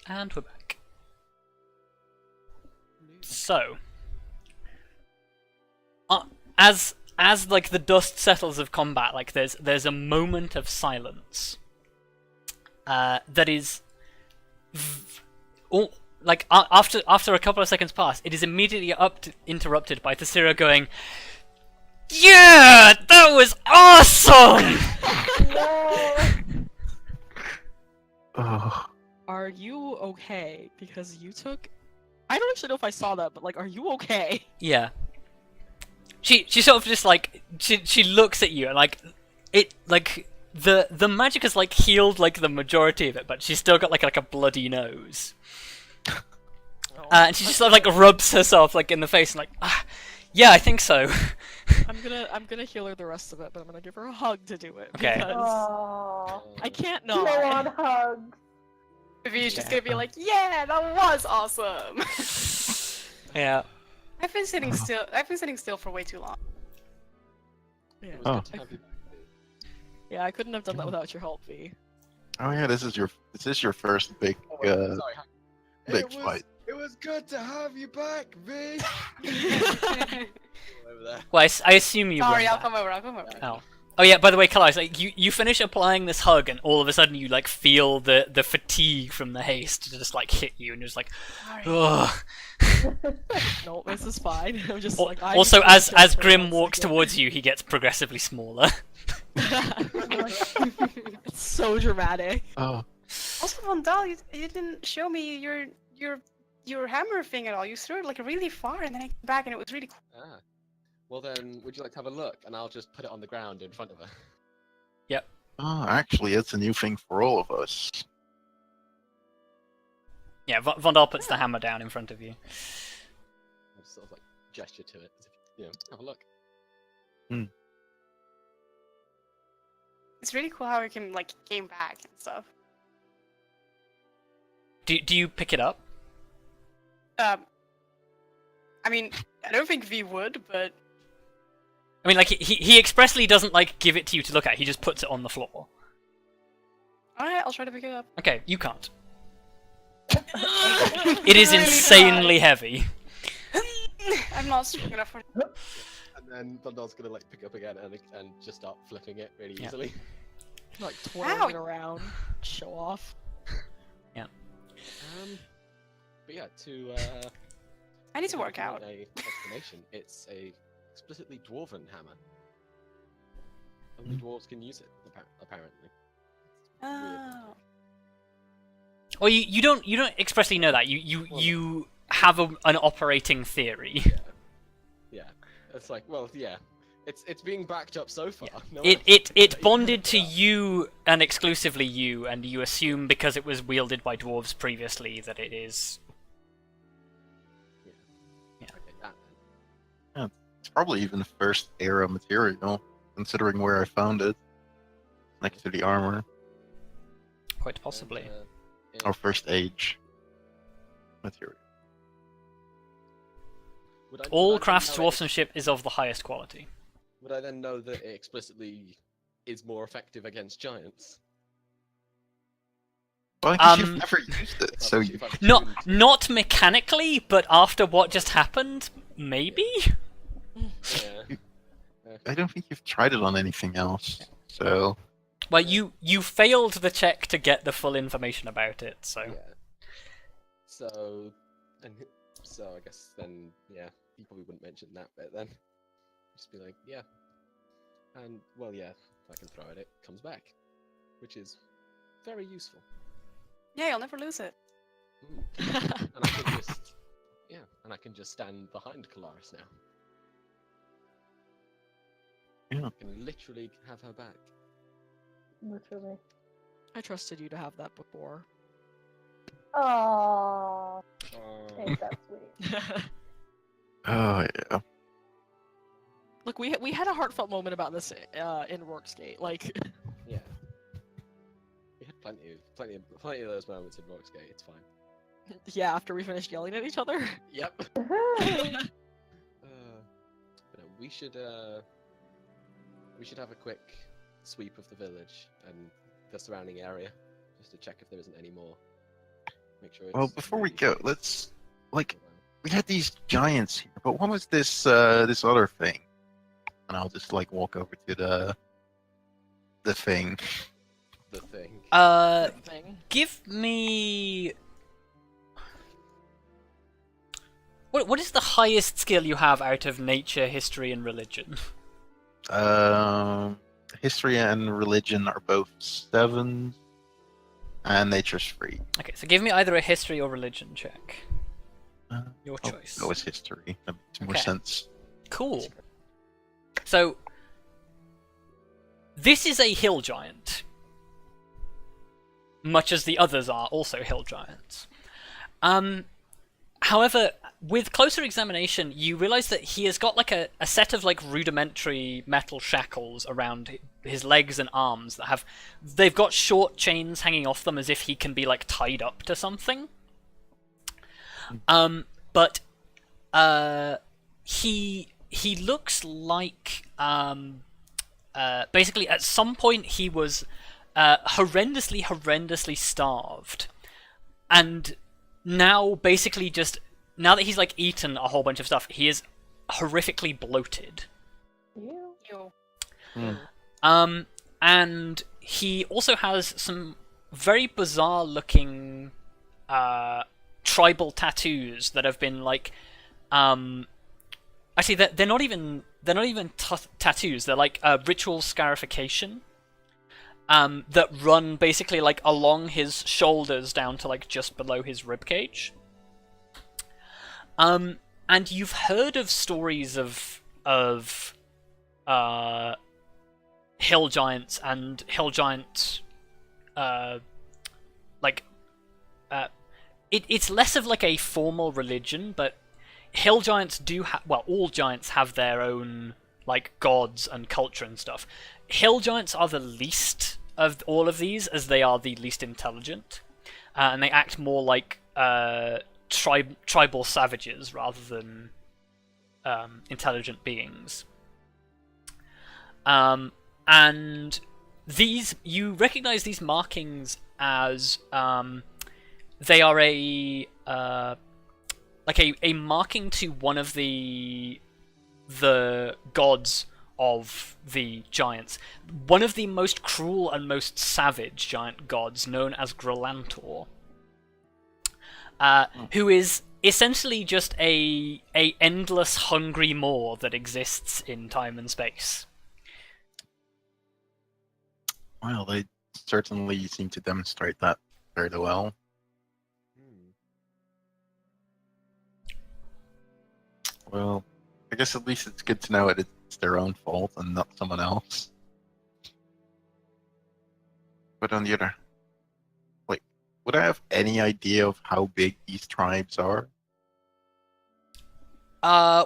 And we're back. So, as like the dust settles of combat, like there's a moment of silence. That is, after a couple of seconds pass, it is immediately interrupted by Tallithsyr going, "Yeah, that was awesome!" Oh. Are you okay? Because you took... I don't actually know if I saw that, but like, are you okay? Yeah. She sort of just like she looks at you and like it like the magic has like healed like the majority of it, but she's still got like a bloody nose. And she just sort of like rubs herself like in the face and like, yeah, I think so. I'm gonna heal her the rest of it, but I'm gonna give her a hug to do it. Okay. Because Aww. I can't Go not. on, hugs. Vivi's just gonna be like, yeah, that was awesome. Yeah. I've been sitting still for way too long. Yeah. Oh. Yeah, I couldn't have done that without your help, V. Oh yeah, this is your first big Sorry. big fight. It was good to have you back, V. Over there. Well, I assume you. Sorry, run I'll back. come over. I'll come over. Oh. Oh yeah. By the way, Kelariis, like you finish applying this hug, and all of a sudden you like feel the fatigue from the haste just like hit you, and you're just like, Sorry. ugh. No, this is fine. I'm just Al- like. I Also, need to as chill for Grim once walks again. towards you, he gets progressively smaller. It's so dramatic. Oh. Also, Vondal, you didn't show me your hammer thing at all. You threw it like really far, and then I came back, and it was really cool. Ah. Well then, would you like to have a look? And I'll just put it on the ground in front of her. Oh, actually, it's a new thing for all of us. Yeah, Vondal puts the hammer down in front of you. I'll just sort of like gesture to it, as if, you know, have a look. It's really cool how it can like came back and stuff. Do you pick it up? I mean, I don't think V would, but I mean, like he expressly doesn't like give it to you to look at. He just puts it on the floor. alright, I'll try to pick it up. Okay, you can't. It is insanely heavy. I'm not strong enough for. And then Vondal's gonna like pick it up again and just start flipping it really Yeah. easily. Like twirling Ow. it around. Show off. But yeah, to I need to work give out. a explanation. It's a explicitly dwarven hammer. Only dwarves can use it, apparently. Oh. Well, you don't expressly know that. You have an operating theory. Yeah, it's like, well, yeah, it's being backed up so far. Yeah. No one else It can say bonded to that. you and exclusively you, and you assume because it was wielded by dwarves previously that it is. Okay, that then. It's probably even first era material, considering where I found it. Next to the armor. Quite possibly. And, yeah. Or first age material. Would I- All would I then crafts know it- dwarfsmanship is of the highest quality. Would I then know that it explicitly is more effective against giants? Well, I guess Um, you've never used it, If so I've- you... if I've Not tuned- not mechanically, but after what just happened, maybe. Yeah. I don't think you've tried it on anything else. So Well, you failed the check to get the full information about it, so Yeah. So, so I guess then, yeah, you probably wouldn't mention that bit then. Just be like, yeah, and well, yeah, if I can throw it, it comes back, which is very useful. Yeah, you'll never lose it. Ooh. And I can just, yeah, and I can just stand behind Kelariis now. Yeah. I can literally have her back. Literally. I trusted you to have that before. Aww. Oh, Ain't that sweet. oh yeah. Look, we had a heartfelt moment about this in Worksgate. Like, yeah. We had plenty of those moments in Roxgate. It's fine. yeah, after we finished yelling at each other. Yep. But no, we should have a quick sweep of the village and the surrounding area, just to check if there isn't any more Make sure. Well, it's before we really go, short. let's like Oh, wow. we had these giants here, but what was this this other thing? And I'll just like walk over to the thing. The thing. Thing. Give me. What is the highest skill you have out of nature, history, and religion? History and religion are both 7, and nature's 3. Okay, so give me either a history or religion check. Your I'll choice. go with history. That makes more Okay. sense. Cool. So, this is a hill giant. Much as the others are also hill giants. However, with closer examination, you realize that he has got like a set of like rudimentary metal shackles around his legs and arms that they've got short chains hanging off them as if he can be like tied up to something. But he looks like basically at some point he was horrendously starved, and now basically now that he's like eaten a whole bunch of stuff, he is horrifically bloated. You? Yo. And he also has some very bizarre looking tribal tattoos that have been like actually they're not even tattoos, they're like ritual scarification that run basically like along his shoulders down to like just below his ribcage. And you've heard of stories of hill giants and hill giant it's less of like a formal religion, but hill giants do all giants have their own like gods and culture and stuff. Hill giants are the least of all of these, as they are the least intelligent, and they act more like tribal savages rather than intelligent beings. And you recognize these markings as they are a marking to one of the gods of the giants, one of the most cruel and most savage giant gods, known as Grolantor, who is essentially just a endless hungry maw that exists in time and space. Well, they certainly seem to demonstrate that fairly well. Hmm. Well, I guess at least it's good to know it's their own fault and not someone else. But on the other... Wait, would I have any idea of how big these tribes are?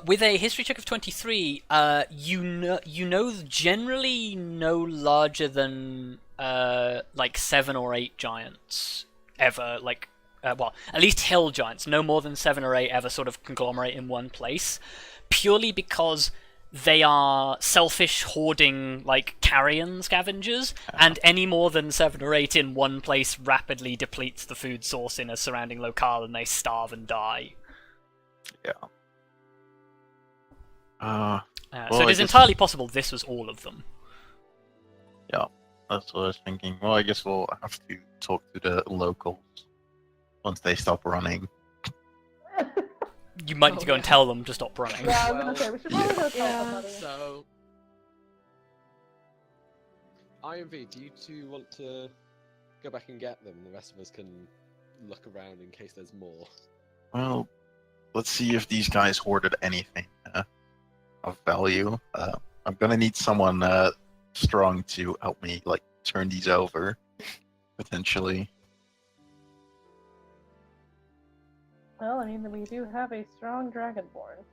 With a history check of 23, you know generally no larger than like 7 or 8 giants ever, like well, at least hill giants, no more than 7 or 8 ever sort of conglomerate in one place, purely because they are selfish, hoarding, like carrion scavengers, and any more than 7 or 8 in one place rapidly depletes the food source in a surrounding locale, and they starve and die. Yeah. So Well, it I is guess- entirely possible this was all of them. Yeah, that's what I was thinking. Well, I guess we'll have to talk to the locals once they stop running. You might need to go and yeah. tell them to stop running. Yeah, I was Well, gonna say, we should probably go tell yeah. somebody. So, IMV, do you two want to go back and get them? The rest of us can look around in case there's more. Well, let's see if these guys hoarded anything of value. I'm gonna need someone strong to help me, like, turn these over, potentially. Well, I mean, we do have a strong dragonborn.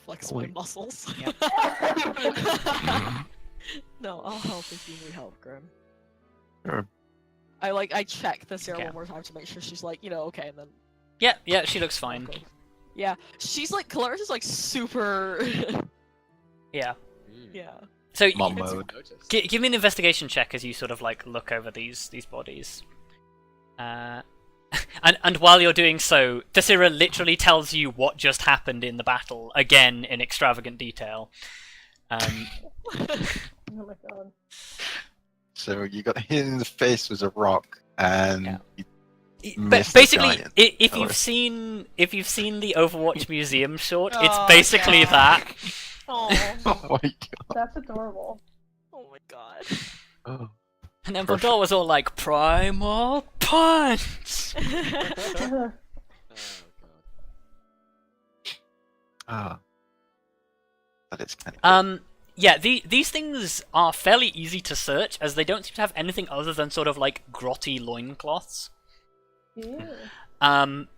Flex my Wait. muscles. Yep. No, I'll help if you need help, Grim. Sure. I check the Sarah Okay. one more time to make sure she's like, okay, and then Yeah, she looks fine. okay. Yeah, she's like, Kelariis is like super. Yeah. Mm. Yeah. So Mom Hence you mode. noticed. give me an investigation check as you sort of like look over these bodies. And while you're doing so, Tallithsyr literally tells you what just happened in the battle, again in extravagant detail. Oh my god. So you got hit in the face with a rock, and Yeah. you But missed the basically, giant. if Or- you've seen the Overwatch Museum short, it's Oh, basically God. that. Oh, Oh my god. That's adorable. oh my god. Oh. And then Perfect. Vondal was all like, Primal Punch! Oh god. Ah. That is kind of Yeah, these things are fairly easy to search, as they don't seem to have anything other than sort of like grotty loincloths. Ew.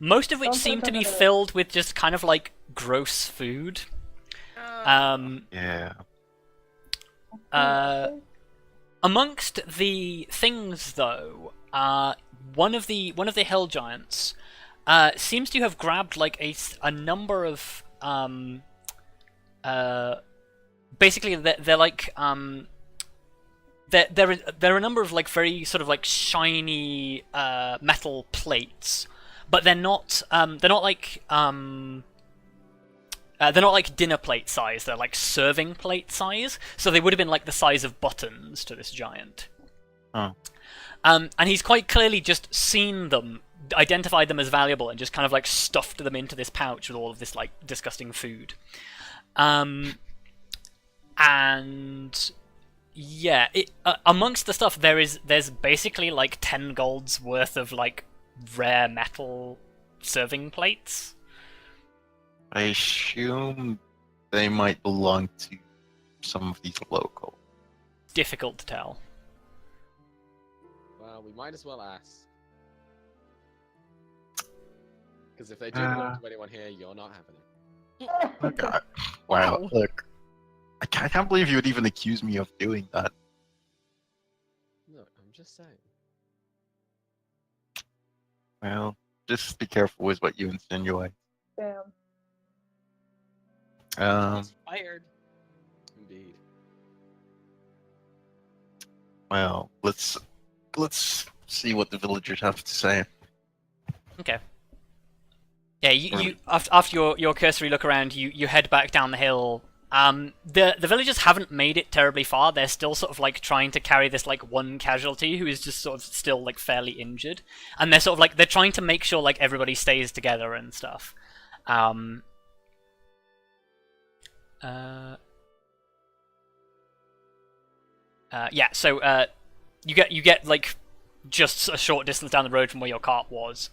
Most of which Don't seem put to be them in a- filled with just kind of like gross food. yeah. Amongst the things, though, one of the hill giants seems to have grabbed like a number of basically they're like there are a number of like very sort of like shiny metal plates, but they're not like they're not like dinner plate size, they're like serving plate size, so they would have been like the size of buttons to this giant. Oh. And he's quite clearly just seen them, identified them as valuable, and just kind of like stuffed them into this pouch with all of this like disgusting food. And yeah, amongst the stuff there's basically like 10 gold's worth of like rare metal serving plates. I assume they might belong to some of these local. Difficult to tell. Well, we might as well ask. Because if they do belong to anyone here, you're not having it. Oh, God. Wow, look. I can't believe you would even accuse me of doing that. No, I'm just saying. Well, just be careful with what you insinuate. Damn. Shots fired. Indeed. Well, let's see what the villagers have to say. Okay. Yeah, you after your cursory look around, you head back down the hill. The villagers haven't made it terribly far. They're still sort of like trying to carry this like one casualty who is just sort of still like fairly injured, and they're sort of like they're trying to make sure like everybody stays together and stuff. Yeah, so you get like just a short distance down the road from where your cart was.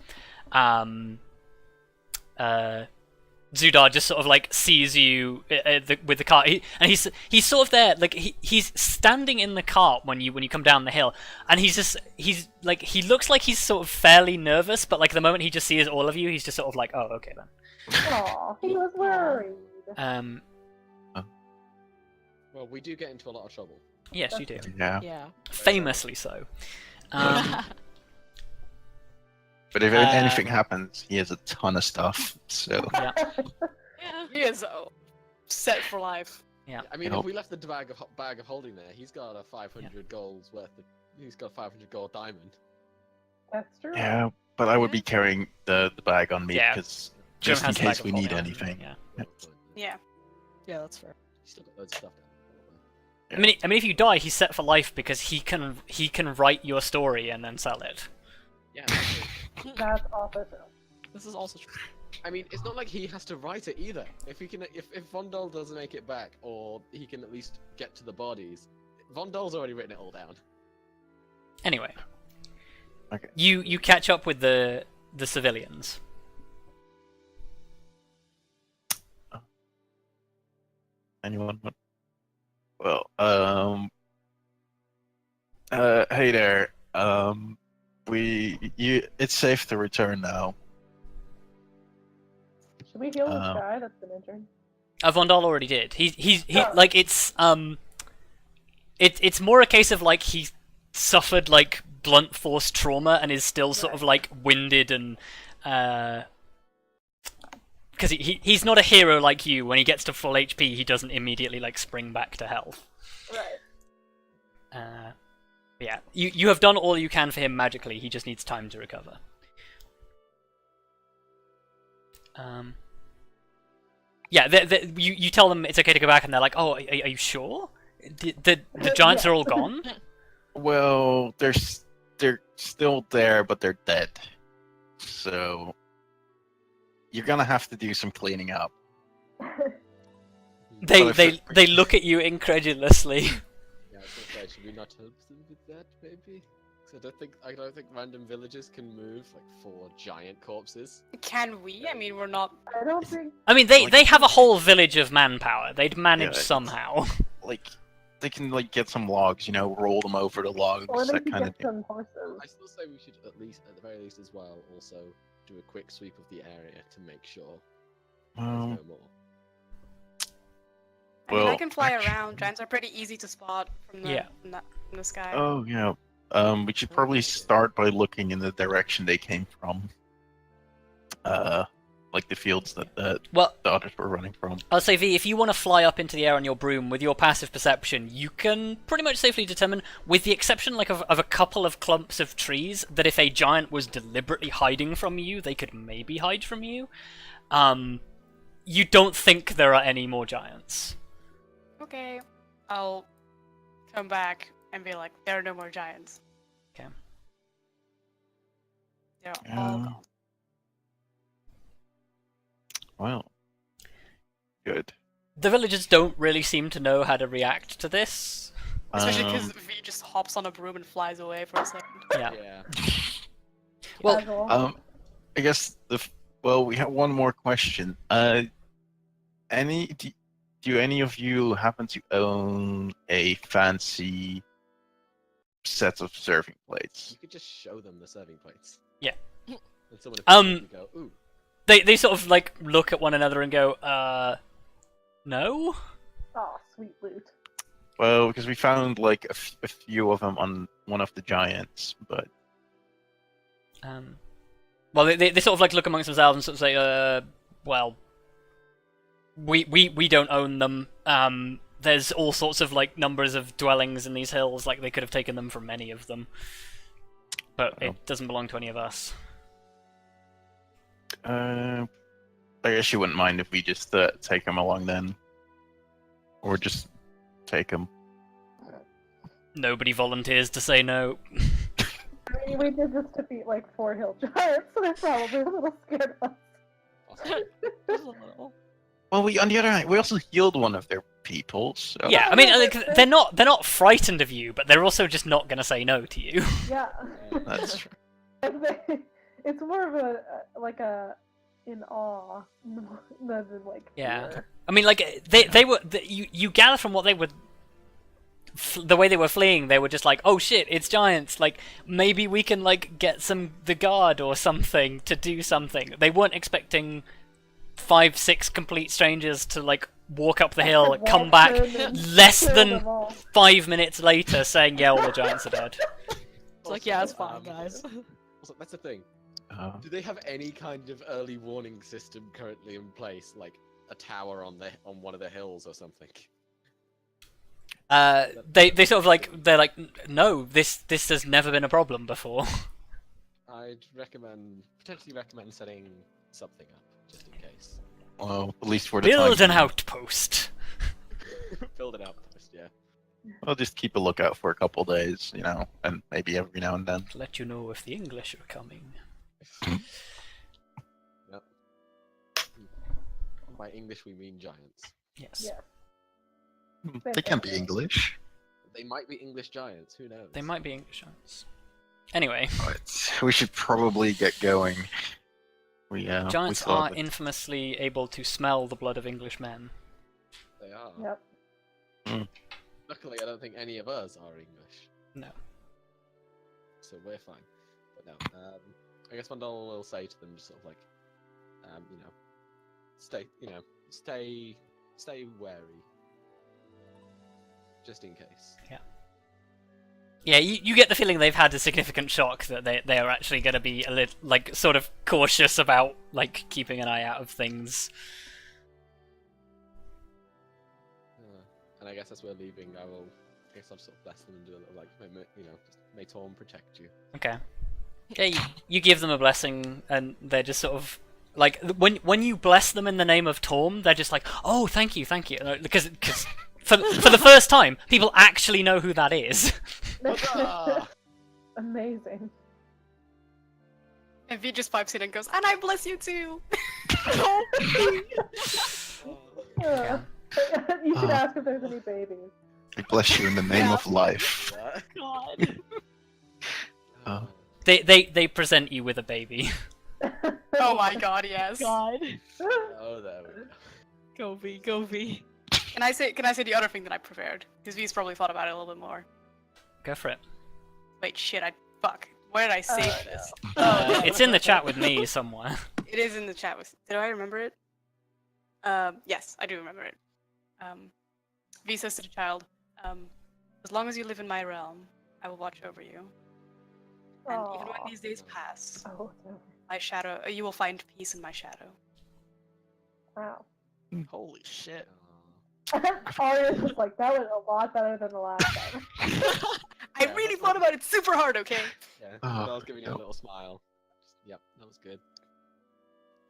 Zudar just sort of like sees you with the cart, he's sort of there, like he's standing in the cart when you come down the hill, and he's like he looks like he's sort of fairly nervous, but like the moment he just sees all of you, he's just sort of like, oh, okay then. Aw, he was worried. Well, we do get into a lot of trouble. Yes, you do, Yeah. Yeah. famously so. But if anything happens, he has a ton of stuff. So Yeah. Yeah. He is set for life. Yeah. I mean, Nope. if we left the bag of holding there, he's got a 500 gold's worth of. He's got a 500 gold diamond. That's true. yeah, but I would be carrying the bag on me Yeah. because Jim just in has a bag case of we need holding on, anything. Yeah. Yeah. Yeah, that's fair. He's still got loads of stuff down. I mean, if you die, he's set for life because he can write your story and then sell it. Yeah. That's true. That's also true. This is also true. I mean, it's not like he has to write it either. If Vondal doesn't make it back, or he can at least get to the bodies, Vondal's already written it all down. Anyway, Okay. you catch up with the civilians. Anyone? Well, hey there. It's safe to return now. Should we heal this Um, guy that's been injured? Vondal already did. He Oh. like it's more a case of like he suffered like blunt force trauma and is still sort of like winded and because he's not a hero like you. When he gets to full HP, he doesn't immediately like spring back to health. Right. Yeah, you have done all you can for him magically. He just needs time to recover. Yeah, you tell them it's okay to go back, and they're like, "Oh, are you sure? The giants are all gone." Well, they're still there, but they're dead. So you're gonna have to do some cleaning up. They look at you incredulously. Yeah, I was gonna say, should we not help them with that, maybe? 'Cause I don't think random villagers can move like 4 giant corpses. Can we? I mean, we're not. I don't think. I mean, they have a whole village of manpower. They'd manage Yeah, somehow. Like they can like get some logs, roll them over the logs, Or they that could kind of get thing. some horses. I still say we should at the very least as well, also do a quick sweep of the area to make sure there's no more. I mean, I Well, can fly actu- around. Giants are pretty easy to spot from the Yeah. from the sky. Oh yeah. We should probably start by looking in the direction they came from. Like the fields that the Well, others were running from. I'll say, V, if you want to fly up into the air on your broom with your passive perception, you can pretty much safely determine, with the exception of a couple of clumps of trees, that if a giant was deliberately hiding from you, they could maybe hide from you. You don't think there are any more giants. Okay, I'll come back and be like, there are no more giants. Okay. They're all Yeah. gone. Well, good. The villagers don't really seem to know how to react to this. Especially because Um, V just hops on a broom and flies away for a second. Yeah. Yeah. Well, Casual. I guess we have one more question. Do any of you happen to own a fancy set of serving plates? You could just show them the serving plates. Yeah. And someone would go, ooh. They sort of like look at one another and go, no? Oh, sweet loot. Well, because we found like a few of them on one of the giants, but Well, they sort of like look amongst themselves and sort of say, well, we don't own them. There's all sorts of like numbers of dwellings in these hills, like they could have taken them from many of them. But Oh. it doesn't belong to any of us. I guess you wouldn't mind if we just take them along then, or just take them. Nobody volunteers to say no. I mean, we did just defeat like 4 hill giants, so they're probably a little scared of us. Awesome. Just a little. Well, on the other hand, we also healed one of their people. So Yeah, I mean, like, they're not frightened of you, but they're also just not going to say no to you. Yeah. that's true. It's more of a like a in awe than like Yeah. fear. I mean, like you gather from what they were, the way they were fleeing. They were just like, "Oh shit, it's giants! Like maybe we can like get the guard or something to do something." They weren't expecting 5-6 complete strangers to like walk up the hill, come Walk back in and less kill than them all. 5 minutes later, saying, "Yeah, all the giants are dead." It's like, yeah, it's fine, guys. Also, that's the thing. Uh, Do they have any kind of early warning system currently in place, like a tower on one of the hills or something? They sort of like they're like, "No, this has never been a problem before." I'd potentially recommend setting something up just in case. well, at least for the Build time an being. outpost. Build an outpost, yeah. I'll just keep a lookout for a couple days, and maybe every now and then. Let you know if the English are coming. Yep. By English we mean giants. Yes. Yeah. They can be English. They might be English giants. Who knows? They might be English giants. Anyway, But we should probably get going. giants saw are that- infamously able to smell the blood of English men. They are. Yep. Luckily, I don't think any of us are English, No. so we're fine. But no, I guess Vondal will say to them, just sort of like, stay wary, just in case. Yeah, you get the feeling they've had a significant shock that they are actually going to be a little like sort of cautious about like keeping an eye out of things. And I guess as we're leaving, I'll sort of bless them and do a little like, may Torm protect you. Okay. Yeah, you give them a blessing, and they're just sort of like when you bless them in the name of Torm, they're just like, oh, thank you, because for the first time, people actually know who that is. Huzzah! Amazing. And V just pipes in and goes, and I bless you too. You should Ah. ask if there's any babies. I bless you in the name of life. God. Oh. They present you with a baby. Oh my god, yes. God. Oh, there we go. Go V, go V. Can I say the other thing that I prepared? Because V's probably thought about it a little bit more. Go for it. Wait, shit, fuck. Where did I save this? It's in the chat with me somewhere. It is in the chat. Did I remember it? Yes, I do remember it. V says to the child, as long as you live in my realm, I will watch over you. And even when Aw. these days pass, Oh, no. my shadow, you will find peace in my shadow. Wow. Holy shit. Arya's just like, that was a lot better than the last time. I really thought about it super hard, okay? Yeah, Oh, I was giving you a no. little smile. Yep, that was good.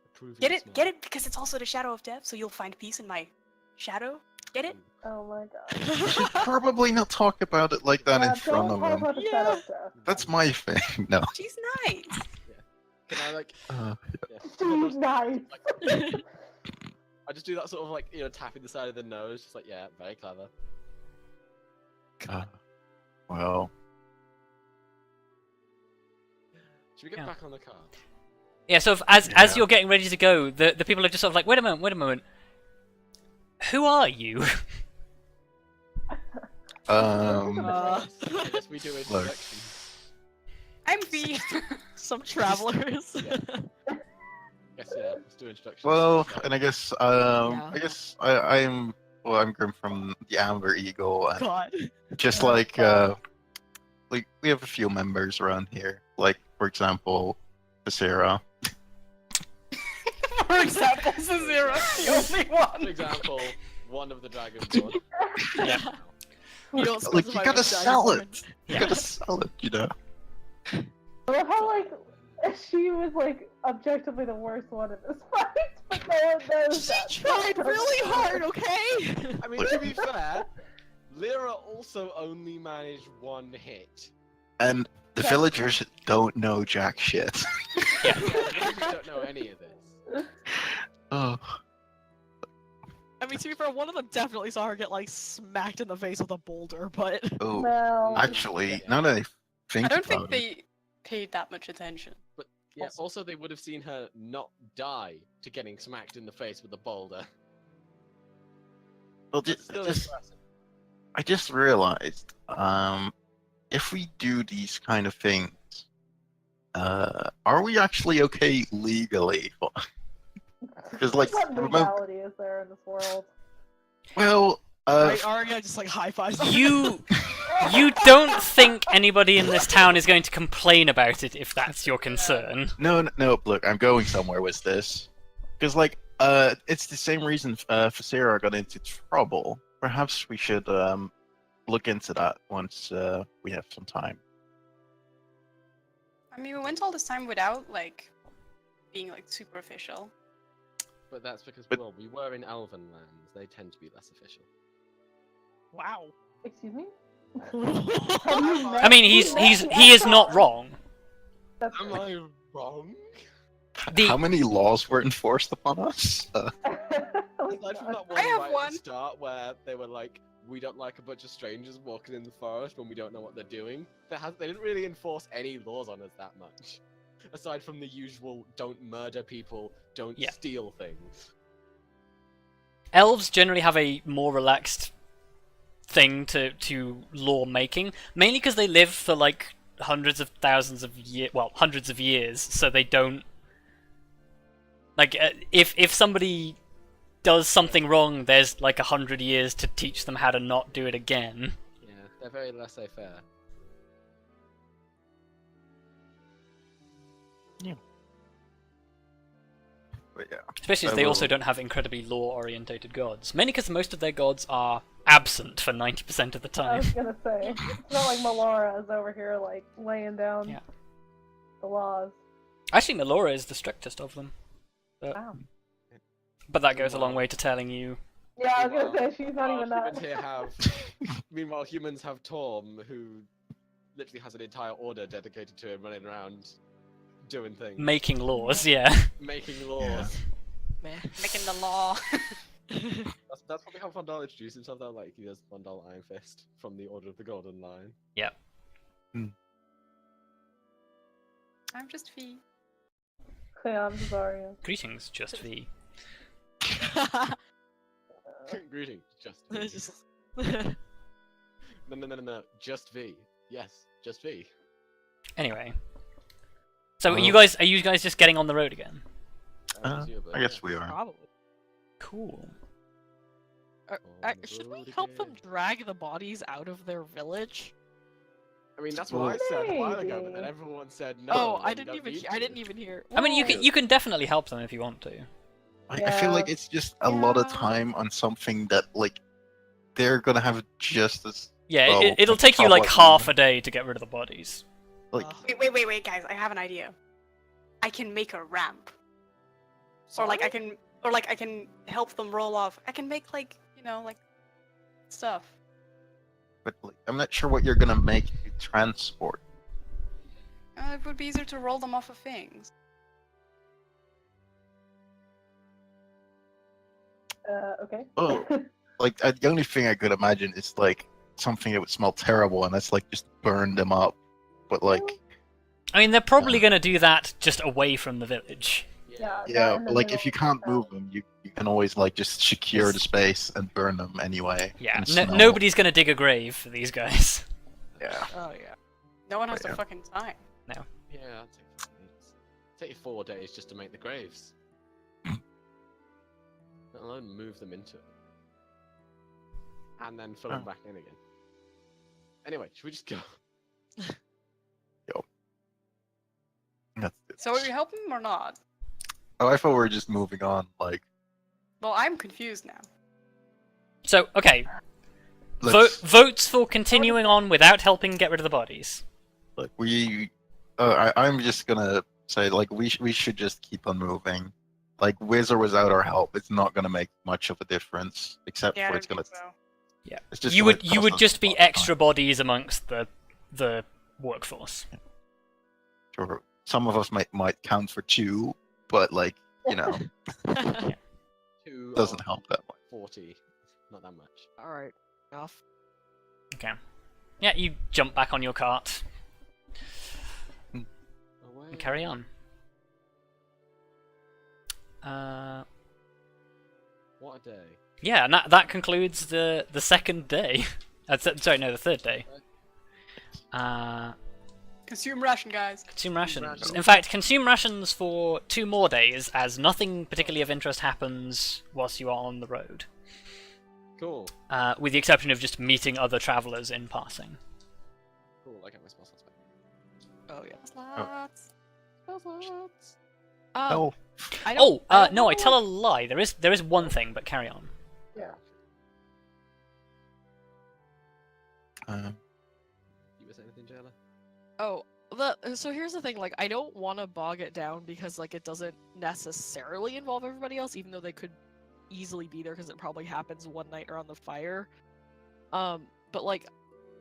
Approving Get it? smile. Get it? Because it's also the shadow of death, so you'll find peace in my shadow. Get it? Oh my god. You should probably not talk about it like that Yeah, in front don't of talk him. about the Yeah. shadow stuff. That's my thing. No. She's nice. Can I like? Uh, Yeah. She's nice. I just do that sort of like tapping the side of the nose, just like yeah, very clever. well, Should we get Yeah. back on the car? Yeah, so as Yeah. you're getting ready to go, the people are just sort of like, wait a moment. Who are you? I guess we do introduction. I'm V. Some travelers. Yeah. Guess yeah, let's do introduction. well, and I guess Yeah. I'm Grim from the Amber Eagle, and God. just Oh, like God. we have a few members around here, like for example, Basira. For example, Zero, the only For one. example, one of the Dragonborn. Yeah. You don't Like you specify gotta which sell dragonborn. it. You gotta sell it, you know. I love how, like, she was, like, objectively the worst one in this fight, but no one knows that. She tried really hard, okay? I mean, to be fair, Lyra also only managed one hit. And the Yeah. villagers don't know jack shit. Yeah, the villagers don't know any of this. Oh, I mean, to be fair, one of them definitely saw her get, like, smacked in the face with a boulder, but... oh. No. Actually, now that I think I don't about think they paid that much attention. Yeah, also they would have seen her not die to getting smacked in the face with a boulder. well, It's still just impressive. I just realized, if we do these kind of things, are we actually okay legally? Because, like, What remember, legality is there in this world? well, Right, Arya just, like, high-fives her. You don't think anybody in this town is going to complain about it if that's your concern. no, look, I'm going somewhere with this. Because, like, it's the same reason Fasera got into trouble. Perhaps we should look into that once we have some time. I mean, we went all this time without, like, being, like, super official. But that's because, But- well, we were in Elven lands. They tend to be less official. Wow. Excuse me? I mean, he is not wrong. That's Am I wrong? The- How many laws were enforced upon us? Oh Aside from that I one have right at one. the start where they were like, we don't like a bunch of strangers walking in the forest when we don't know what they're doing. They didn't really enforce any laws on us that much. Aside from the usual, don't murder people, don't Yeah. steal things. Elves generally have a more relaxed thing to law making, mainly because they live for like hundreds of years, so they don't like if somebody does something wrong, there's like 100 years to teach them how to not do it again. Yeah, they're very laissez-faire. But yeah. Especially as I they also will- don't have incredibly law-orientated gods. Mainly because most of their gods are absent for 90% of the I time. was gonna say. It's not like Melara is over here, like, laying down Yeah. the laws. Actually, Melora is the strictest of them. Wow. But that goes a long way to telling you. Yeah, I was gonna say she's not even Humans that. here have. Meanwhile, humans have Torm, who literally has an entire order dedicated to him, running around doing things, Making laws, yeah. making laws. Meh. Making the law. That's probably how Vondal introduced himself. Though, like he has Vondal Ironfist from the Order of the Golden Lion. I'm just Fee. Okay, I'm Arya. Greetings, Just V. Greetings, just It's V. just- No, just V. Yes, just V. Anyway. So Well- are you guys just getting on the road again? Presumably, I guess yeah. we are. Probably. Cool. On the Should we road help them again. drag the bodies out of their village? I mean, that's what I said a while ago, but then Maybe. everyone said no. Oh, I you didn't don't even. need I to. didn't even hear. I mean, Whoa. you can definitely help them if you want to. I feel like Yeah. it's just a lot of Yeah. time on something that like they're gonna have just as Yeah, well, it'll take you like probably. half a day to get rid of the bodies. like Wait, guys! I have an idea. I can make a ramp, or like I can help them roll off. I can make like stuff. but like, I'm not sure what you're gonna make to transport. It would be easier to roll them off of things. Okay. Oh. Like the only thing I could imagine is like something that would smell terrible, and that's like just burn them up. But like, I mean, they're probably going to do that just away from the village. Yeah. yeah, in the but like middle if you of the can't town. move them, you can always like just secure the space and burn them anyway. Yeah, and smell. nobody's going to dig a grave for these guys. Yeah. Oh yeah. No one has Yeah. the fucking time. Yeah, that'd take you 4 days just to make the graves. Let alone move them into it. And then fill them Oh. back in again. Anyway, should we just go? That's it. So are we helping them or not? Oh, I thought we were just moving on. Like, Well, I'm confused now. So, okay, let's, votes for continuing on without helping get rid of the bodies. like I'm just gonna say like we should just keep on moving. Like with or without our help, it's not gonna make much of a difference, except Yeah, I for don't it's gonna. think so. Yeah, It's just you gonna would cost would us just a be lot of time. extra bodies amongst the workforce. Sure, some of us might count for 2, but like Two doesn't of help that much. 40. Not that much. All right. Enough. Okay. Yeah, you jump back on your cart Away. and carry on. What a day. Yeah, and that concludes the second day. Sorry, no, the third day. Consume ration, guys. Consume rations. rations. In fact, consume rations for 2 more days, as nothing particularly of interest happens whilst you are on the road. Cool. With the exception of just meeting other travellers in passing. Cool. I got my spell slots back. Oh yeah. Slots. Spell slots. No. I don't, Oh, don't no, know I tell a lie. There is one thing, but carry on. Yeah. You miss anything, Jayla? Oh, so here's the thing. Like, I don't want to bog it down because like it doesn't necessarily involve everybody else, even though they could easily be there because it probably happens one night around the fire. But like,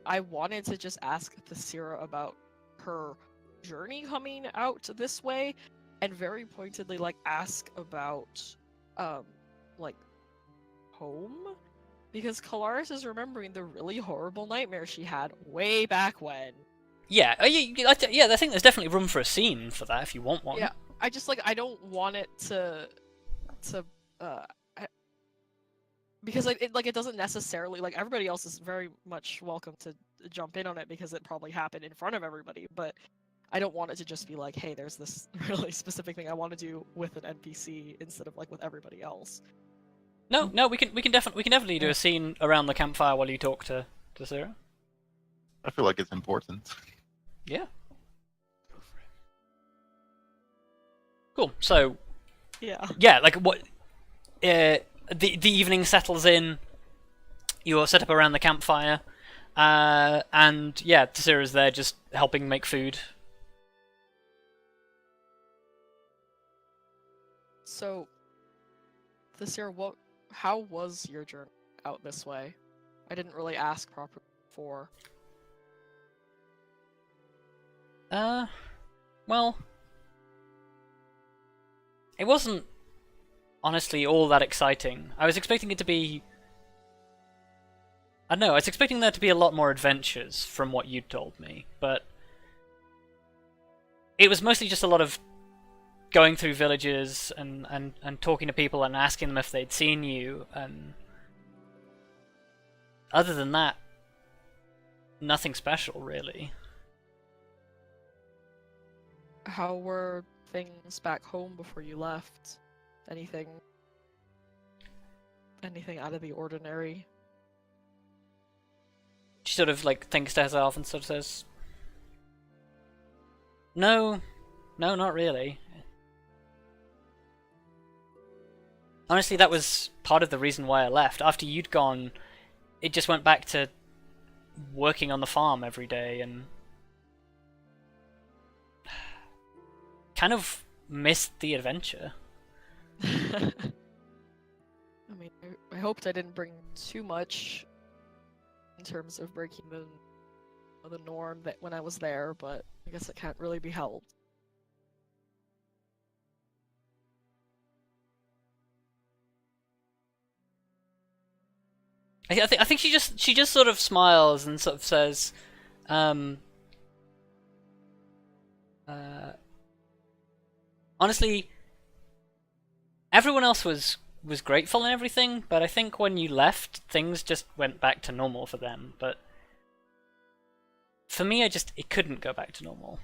I wanted to just ask Tallithsyr about her journey coming out this way, and very pointedly like ask about like home, because Kelariis is remembering the really horrible nightmare she had way back when. Yeah, yeah, I think there's definitely room for a scene for that if you want one. Yeah, I just like I don't want it to because like it doesn't necessarily like everybody else is very much welcome to jump in on it because it probably happened in front of everybody, but I don't want it to just be like, hey, there's this really specific thing I want to do with an NPC instead of like with everybody else. No, we can definitely do a scene around the campfire while you talk to Sarah. I feel like it's important. Yeah. Cool. So Yeah. like what? The evening settles in. You're set up around the campfire, and yeah, Tallithsyr is there just helping make food. So, this year, how was your journey out this way? I didn't really ask properly before. Well, it wasn't honestly all that exciting. I was expecting it to be... I don't know, I was expecting there to be a lot more adventures from what you'd told me, but it was mostly just a lot of going through villages and talking to people and asking them if they'd seen you, and other than that, nothing special, really. How were things back home before you left? Anything out of the ordinary? She sort of like thinks to herself and sort of says, No, not really. Honestly, that was part of the reason why I left. After you'd gone, it just went back to working on the farm every day and kind of missed the adventure. I mean, I hoped I didn't bring too much in terms of breaking the norm that when I was there, but I guess it can't really be helped. I think she just sort of smiles and sort of says, honestly, everyone else was grateful and everything, but I think when you left, things just went back to normal for them. But for me, it couldn't go back to normal.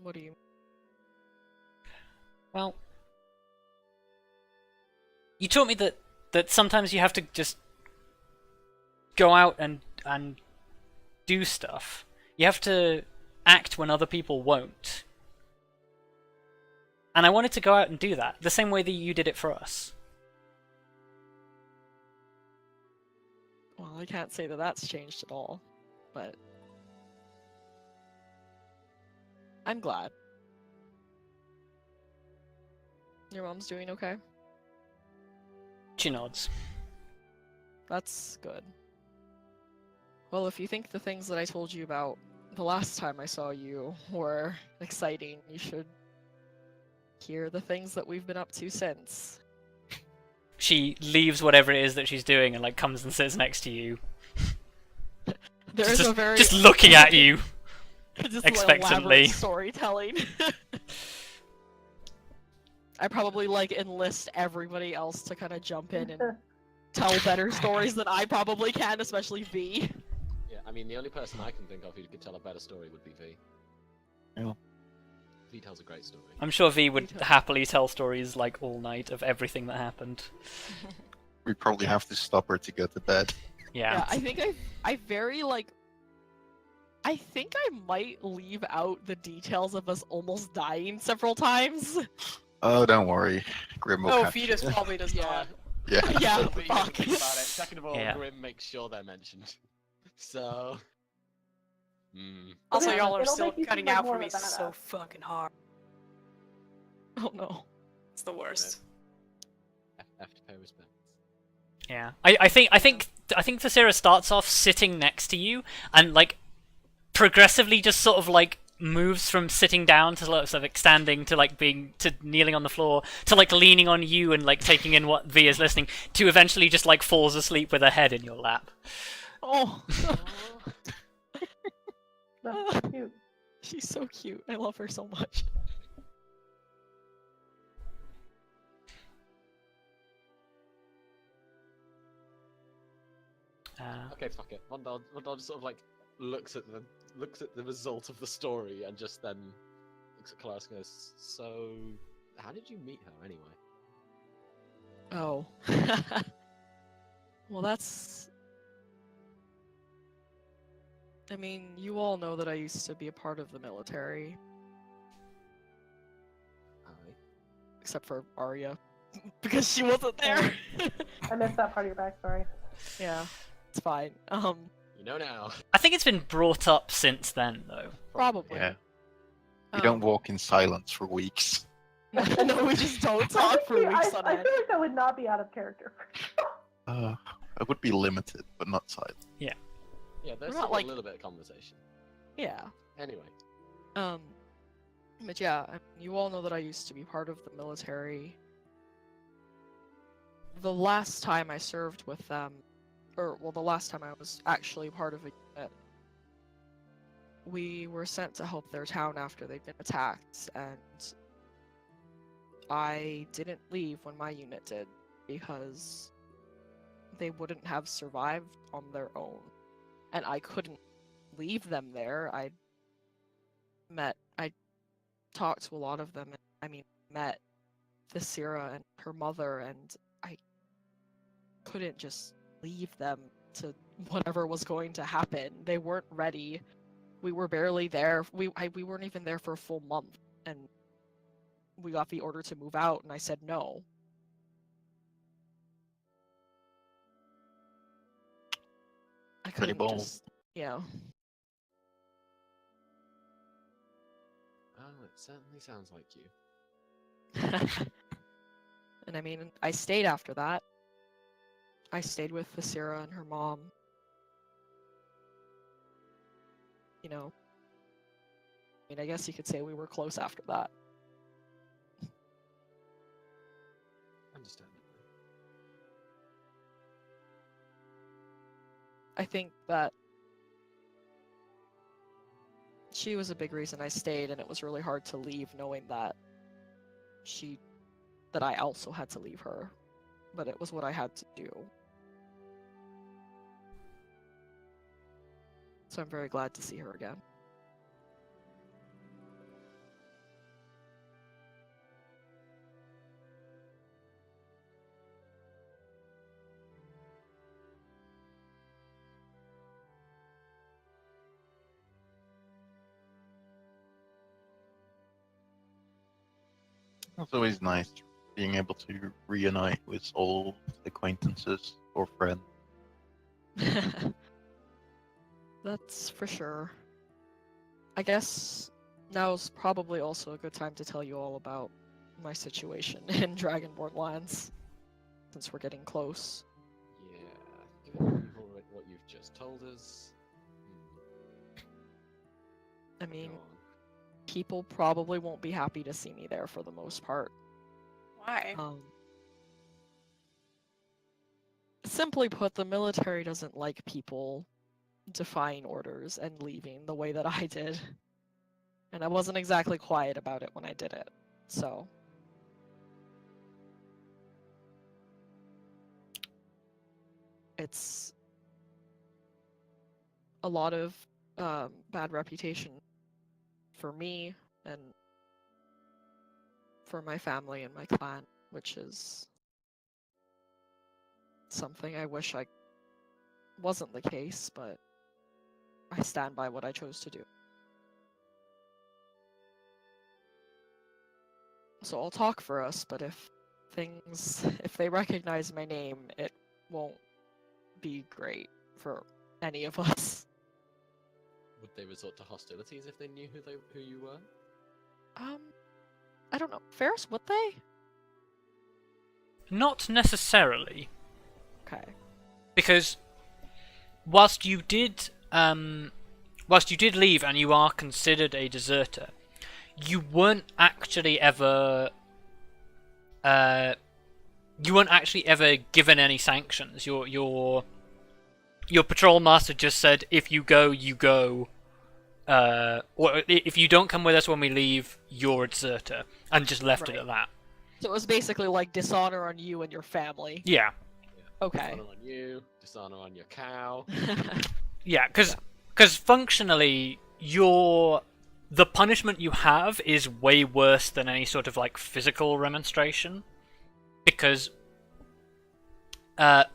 What do you... Well, you taught me that sometimes you have to just go out and do stuff. You have to act when other people won't. And I wanted to go out and do that, the same way that you did it for us. Well, I can't say that that's changed at all, but I'm glad. Your mom's doing okay? She nods. That's good. Well, if you think the things that I told you about the last time I saw you were exciting, you should hear the things that we've been up to since. She leaves whatever it is that she's doing and like comes and sits next to you. There's a very just looking at you just expectantly. elaborate storytelling. I probably like enlist everybody else to kind of jump in and tell better stories than I probably can, especially V. Yeah, I mean, the only person I can think of who could tell a better story would be V. Yeah. V tells a great story. I'm sure V would happily tell stories like all night of everything that happened. We probably have to stop her to go to bed. Yeah. I think I very like. I think I might leave out the details of us almost dying several times. Oh, don't worry. Grim will Oh, catch Fetus you. probably does not. Yeah. Yeah, But you fuck. think about it. Second of all, Yeah. Grim makes sure they're mentioned. So... Also, y'all are It'll still make you cutting seem like out more for of me a badass. so fucking hard. Oh no. It's the worst. Have to pay respects. Yeah. I think Tallithsyr starts off sitting next to you and like progressively just sort of like moves from sitting down to sort of like standing to like kneeling on the floor to like leaning on you and like taking in what V is listening to eventually just like falls asleep with her head in your lap. Oh. That's cute. She's so cute. I love her so much. Okay, fuck it. Vondal just sort of like looks at the result of the story and just then looks at Kelariis and goes, "So, how did you meet her anyway?" Oh. Well, that's... I mean, you all know that I used to be a part of the military, Aye. except for Arya, because she wasn't there. I missed that part of your backstory. Yeah, it's fine. You know now. I think it's been brought up since then though. Probably. Yeah. We don't walk in silence for weeks. No, we just don't talk for weeks on I end. feel like that would not be out of character. I would be limited, but not silent. Yeah, there's not still like- a little bit of conversation. Yeah. Anyway, But yeah, you all know that I used to be part of the military. The last time I served with them, the last time I was actually part of a unit, we were sent to help their town after they'd been attacked, and I didn't leave when my unit did, because they wouldn't have survived on their own. And I couldn't leave them there. I talked to a lot of them, and met Tallithsyr and her mother, and I couldn't just leave them to whatever was going to happen. They weren't ready. We were barely there. We weren't even there for a full month, and we got the order to move out, and I said no. I Pretty couldn't bold. just, yeah. oh, it certainly sounds like you. And I stayed after that. I stayed with Tallithsyr and her mom. I guess you could say we were close after that. Understandably. I think that she was a big reason I stayed, and it was really hard to leave knowing that I also had to leave her. But it was what I had to do. So I'm very glad to see her again. It's always nice being able to reunite with old acquaintances or friends. That's for sure. I guess now's probably also a good time to tell you all about my situation in Dragonborn lands, since we're getting close. Yeah, given what you've just told us. I mean, Go on. people probably won't be happy to see me there for the most part. Why? Simply put, the military doesn't like people defying orders and leaving the way that I did. And I wasn't exactly quiet about it when I did it, so. It's a lot of bad reputation for me and for my family and my clan, which is something I wish wasn't the case, but I stand by what I chose to do. So I'll talk for us, but if they recognize my name, it won't be great for any of us. Would they resort to hostilities if they knew who you were? I don't know. Ferrous, would they? Not necessarily, Okay. because whilst you did leave and you are considered a deserter, you weren't actually ever given any sanctions. Your patrol master just said, if you go, you go. Or if you don't come with us when we leave, you're a deserter, and just left it Right. at that. So it was basically like dishonor on you and your family. Yeah, Okay. Dishonor on you, dishonor on your cow. yeah, because functionally, the punishment you have is way worse than any sort of like physical remonstration, because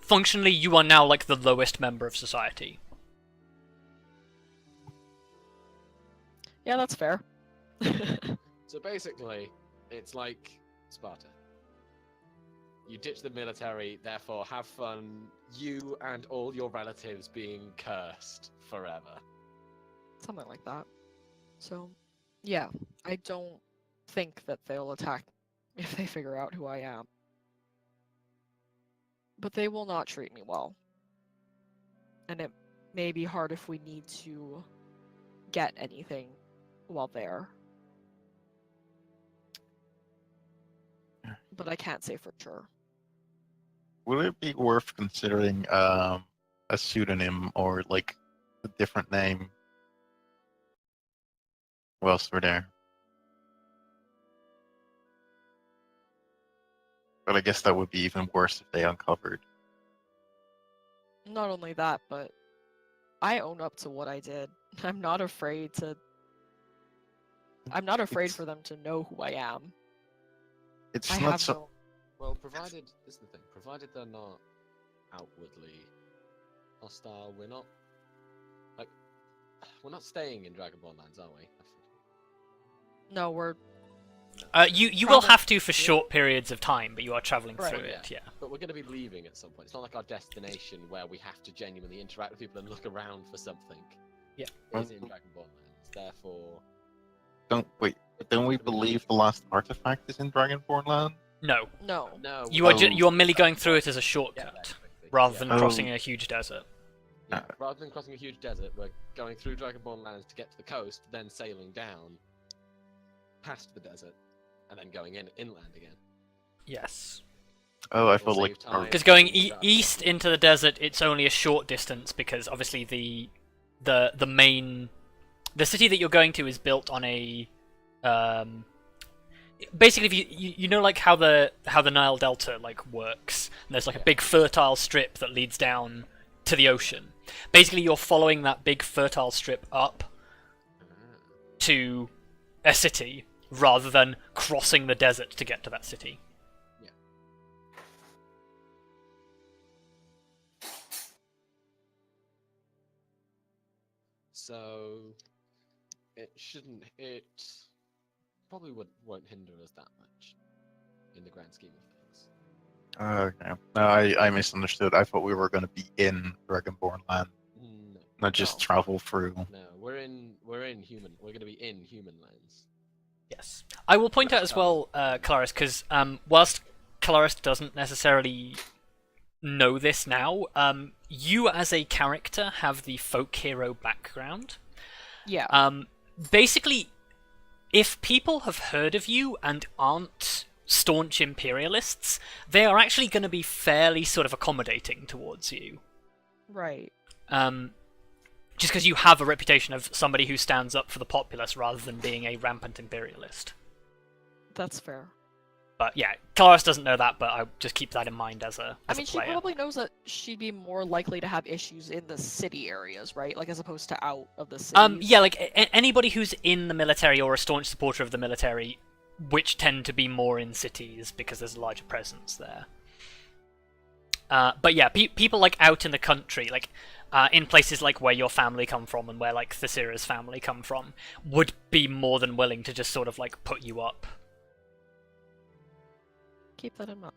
functionally you are now like the lowest member of society. Yeah, that's fair. So basically, it's like Sparta. You ditch the military, therefore have fun, you and all your relatives being cursed forever. Something like that. So, yeah. I don't think that they'll attack if they figure out who I am. But they will not treat me well. And it may be hard if we need to get anything while there. But I can't say for sure. Would it be worth considering a pseudonym or like a different name? What else were there? But I guess that would be even worse if they uncovered. Not only that, but I own up to what I did. I'm not afraid to. I'm not afraid It's- for them to know who I am. It's I not have so. no. Well, provided this is the thing. Provided they're not outwardly hostile, we're not staying in Dragonborn lands, are we? No, we're. You will Probably- have to for short periods of time, but you are traveling Right. through it. Yeah. But we're going to be leaving at some point. It's not like our destination where we have to genuinely interact with people and look around for something. Yeah. It is in Dragonborn lands, therefore. Don't we believe the last artifact is in Dragonborn Land? No, No. No. you are Oh. you are merely going through it as a Get shortcut there quickly. rather Yeah. than Oh. crossing a huge desert. Yeah, rather than crossing a huge desert, we're going through Dragonborn lands to get to the coast, then sailing down past the desert, and then going inland again. Yes. Oh, I We'll felt like save time. Because going Yeah. east into the desert, it's only a short distance because obviously the city that you're going to is built on a basically if you know like how the Nile Delta like works. And there's like a big fertile strip that leads down to the ocean. Basically, you're following that big fertile strip up to a city rather than crossing the desert to get to that city. So it shouldn't. It probably won't hinder us that much in the grand scheme of things. Okay. No, I misunderstood. I thought we were going to be in Dragonborn Land, No, not just No. travel through. no, we're in human. We're going to be in human lands. Yes. I will point out as well, Kelariis, because whilst Kelariis doesn't necessarily know this now, you as a character have the folk hero background. Yeah. Basically, if people have heard of you and aren't staunch imperialists, they are actually going to be fairly sort of accommodating towards you. Right. Just because you have a reputation of somebody who stands up for the populace rather than being a rampant imperialist. That's fair. But yeah, Kelariis doesn't know that, but I just keep that in mind as a I mean, a she player. probably knows that she'd be more likely to have issues in the city areas, right? Like as opposed to out of the city. Yeah, like anybody who's in the military or a staunch supporter of the military, which tend to be more in cities because there's a larger presence there. But yeah, people like out in the country, like in places like where your family come from and where like Thasira's family come from, would be more than willing to just sort of like put you up. Keep that in mind.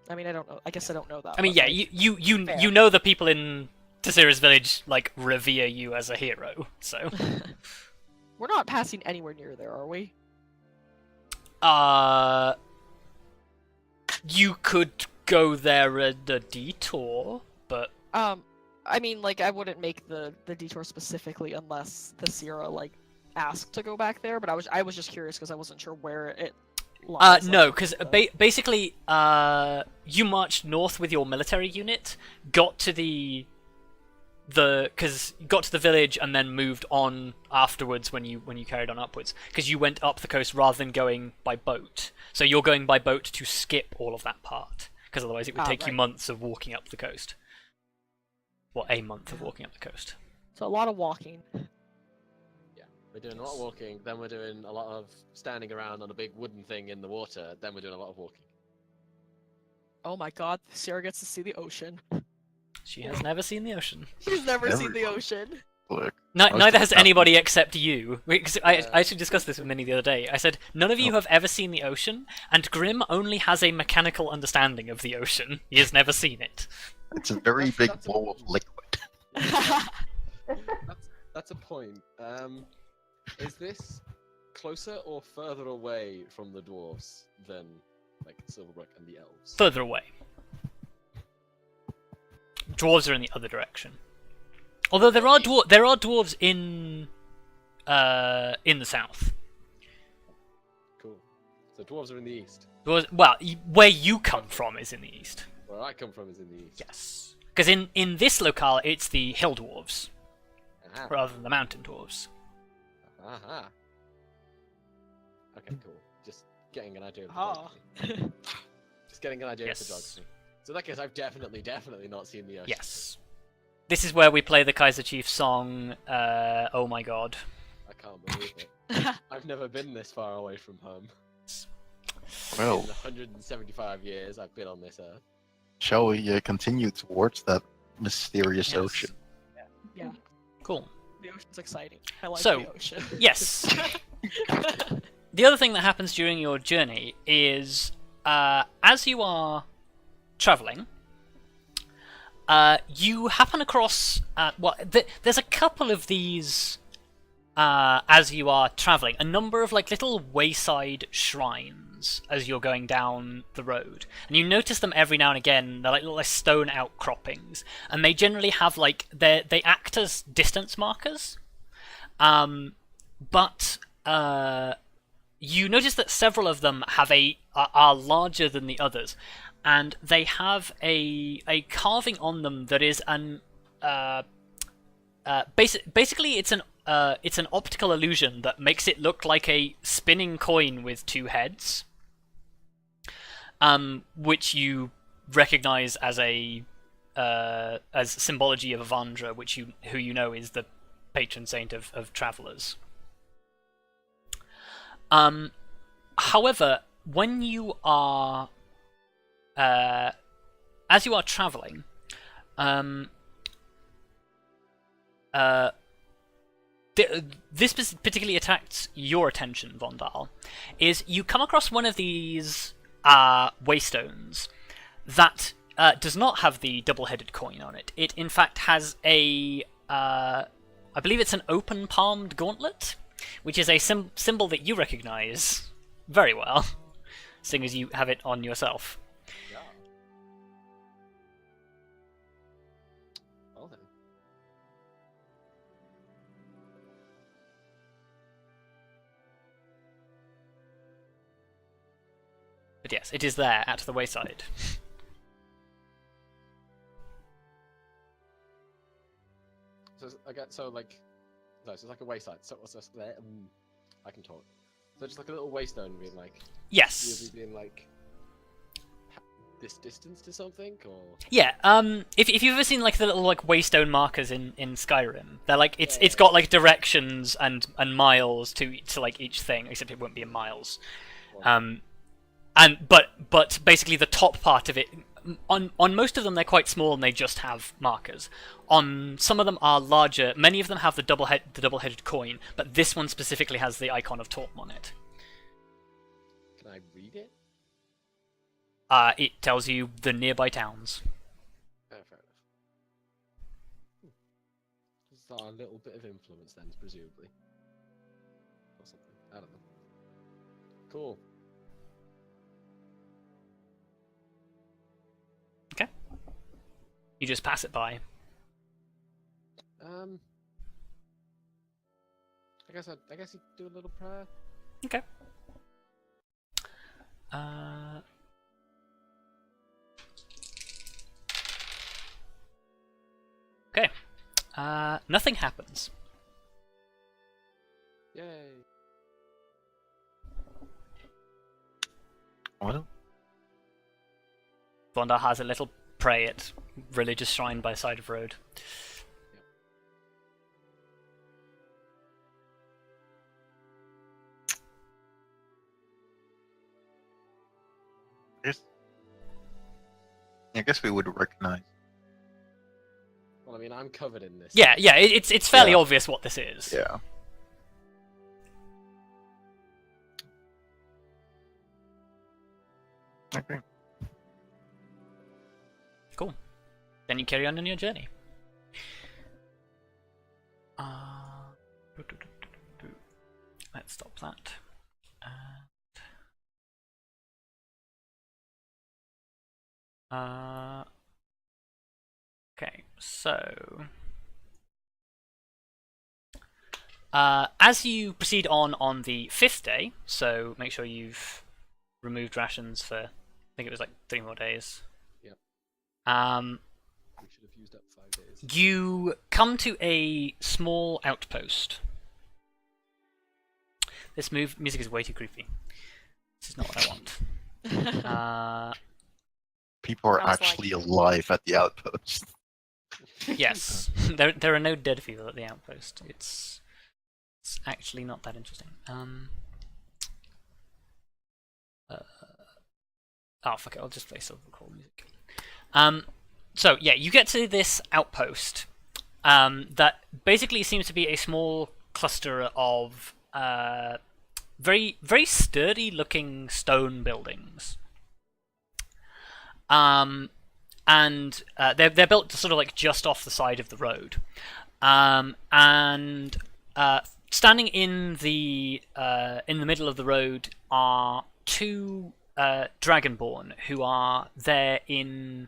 I mean, I don't know. I guess I don't know that. I mean, but, yeah, like, you fair. know the people in Thasira's village like revere you as a hero, so. We're not passing anywhere near there, are we? You could go there at a detour, but I mean, like, I wouldn't make the detour specifically unless the Sierra like asked to go back there. But I was just curious because I wasn't sure where it. lies, no, like, because the- basically, you marched north with your military unit, got to the village, and then moved on afterwards when you carried on upwards, because you went up the coast rather than going by boat. So you're going by boat to skip all of that part, because otherwise it would take you right. months of walking up the coast. Well, a month of walking up the coast. So a lot of walking. Yeah, we're doing a lot of walking. Then we're doing a lot of standing around on a big wooden thing in the water. Then we're doing a lot of walking. Oh my God, Sierra gets to see the ocean. She has never seen the ocean. She's never seen the Everyone. ocean. Look. Neither has talking about- anybody except you. Because I Yeah. actually discussed this with Minnie the other day. I said, none of you Oh. have ever seen the ocean, and Grim only has a mechanical understanding of the ocean. He has never seen it. It's a very That's- big that's a- bowl of liquid. That's a point. Is this closer or further away from the dwarves than like Silverbrook and the elves? Further away. Dwarves are in the other direction. Although there are dwarves in the south. Cool. So dwarves are in the east. Well, where you come from is in the east. Where I come from is in the east. Yes. Because in this locale, it's the hill dwarves, Aha. rather than the mountain dwarves. Aha. Okay, cool. Just getting an idea of the Ah. geography. Just getting an idea Yes. of the geography. So in that case, I've definitely not seen the ocean. Yes. This is where we play the Kaiser Chiefs song, Oh My God. I can't believe it. I've never been this far away from home. Well, In the 175 years I've been on this earth. shall we continue towards that mysterious Yes. ocean? Yeah, Cool. the ocean's exciting. I like So, the ocean. Yes. The other thing that happens during your journey is, as you are traveling, you happen across, there's a couple of these, as you are traveling, a number of like little wayside shrines as you're going down the road, and you notice them every now and again. They're like little stone outcroppings, and they generally have like they act as distance markers. But you notice that several of them have are larger than the others, and they have a carving on them that is an basically it's an optical illusion that makes it look like a spinning coin with two heads, which you recognize as as symbology of Avandra, who you know is the patron saint of travelers. However, when you are as you are traveling, this particularly attracts your attention, Vondal, is you come across one of these waystones that does not have the double-headed coin on it. It in fact has I believe it's an open-palmed gauntlet, which is a symbol that you recognize very well, seeing as you have it on yourself. Yeah. Well then. But yes, it is there at the wayside. So it's like a wayside. So there. I can talk. So just like a little waystone being like. Yes. Being like. This distance to something, or. Yeah. If you've ever seen like the little like waystone markers in Skyrim, they're like it's got like directions and miles to like each thing, except it won't be in miles. Well, But basically the top part of it, on most of them they're quite small and they just have markers. On some of them are larger. Many of them have the double-headed coin, but this one specifically has the icon of Torm on it. Can I read it? It tells you the nearby towns. Oh, fair enough. Just a little bit of influence then, presumably. Or something. I don't know. Cool. Okay. You just pass it by. I guess you do a little prayer. Okay. Okay. Nothing happens. Yay. Well, Vondal has a little pray at religious shrine by side of road. I guess we would recognize. Well, I mean, I'm covered in this. Yeah, it's fairly Yeah. obvious what this is. Yeah. Okay. Cool. Then you carry on your journey. Let's stop that. Okay, so as you proceed on the 5th day, so make sure you've removed rations for, I think it was like 3 more days. Yep. We should have used up 5 days. You come to a small outpost. This music is way too creepy. This is not what I want. People are Sounds actually alive at the outpost. Yes, there are no dead people at the outpost. It's actually not that interesting. Oh fuck it, I'll just play Silver Call music. So yeah, you get to this outpost that basically seems to be a small cluster of very very sturdy looking stone buildings. And they're built sort of like just off the side of the road, and standing in the middle of the road are 2 dragonborn who are there in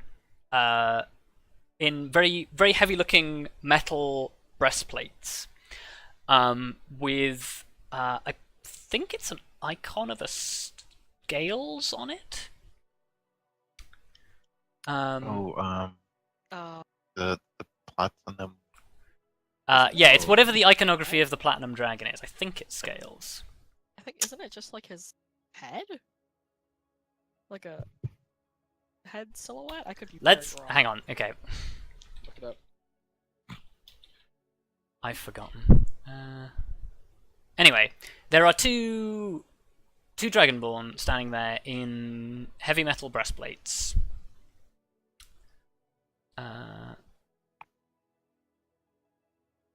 very very heavy looking metal breastplates, with I think it's an icon of a scales on it. Oh. The platinum. Yeah, it's whatever the iconography of the platinum dragon is. I think it's scales. I think, isn't it just like his head? Like a head silhouette? I could be very Let's wrong. hang on. Okay, Look it up. I've forgotten. Anyway, there are two dragonborn standing there in heavy metal breastplates.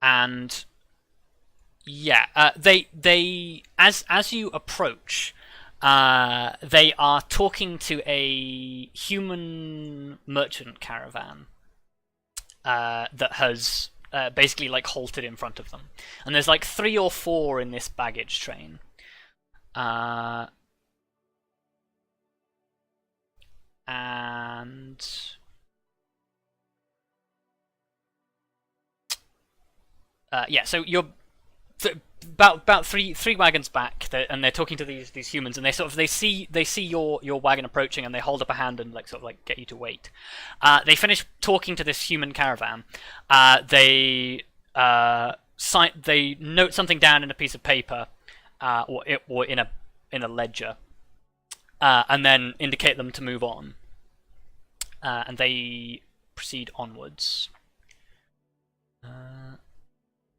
And yeah, they as you approach, they are talking to a human merchant caravan that has basically like halted in front of them, and there's like 3 or 4 in this baggage train. And yeah, so you're about three wagons back, and they're talking to these humans, and they see your wagon approaching, and they hold up a hand and like sort of like get you to wait. They finish talking to this human caravan. They note something down in a piece of paper, or in a ledger, and then indicate them to move on. And they proceed onwards.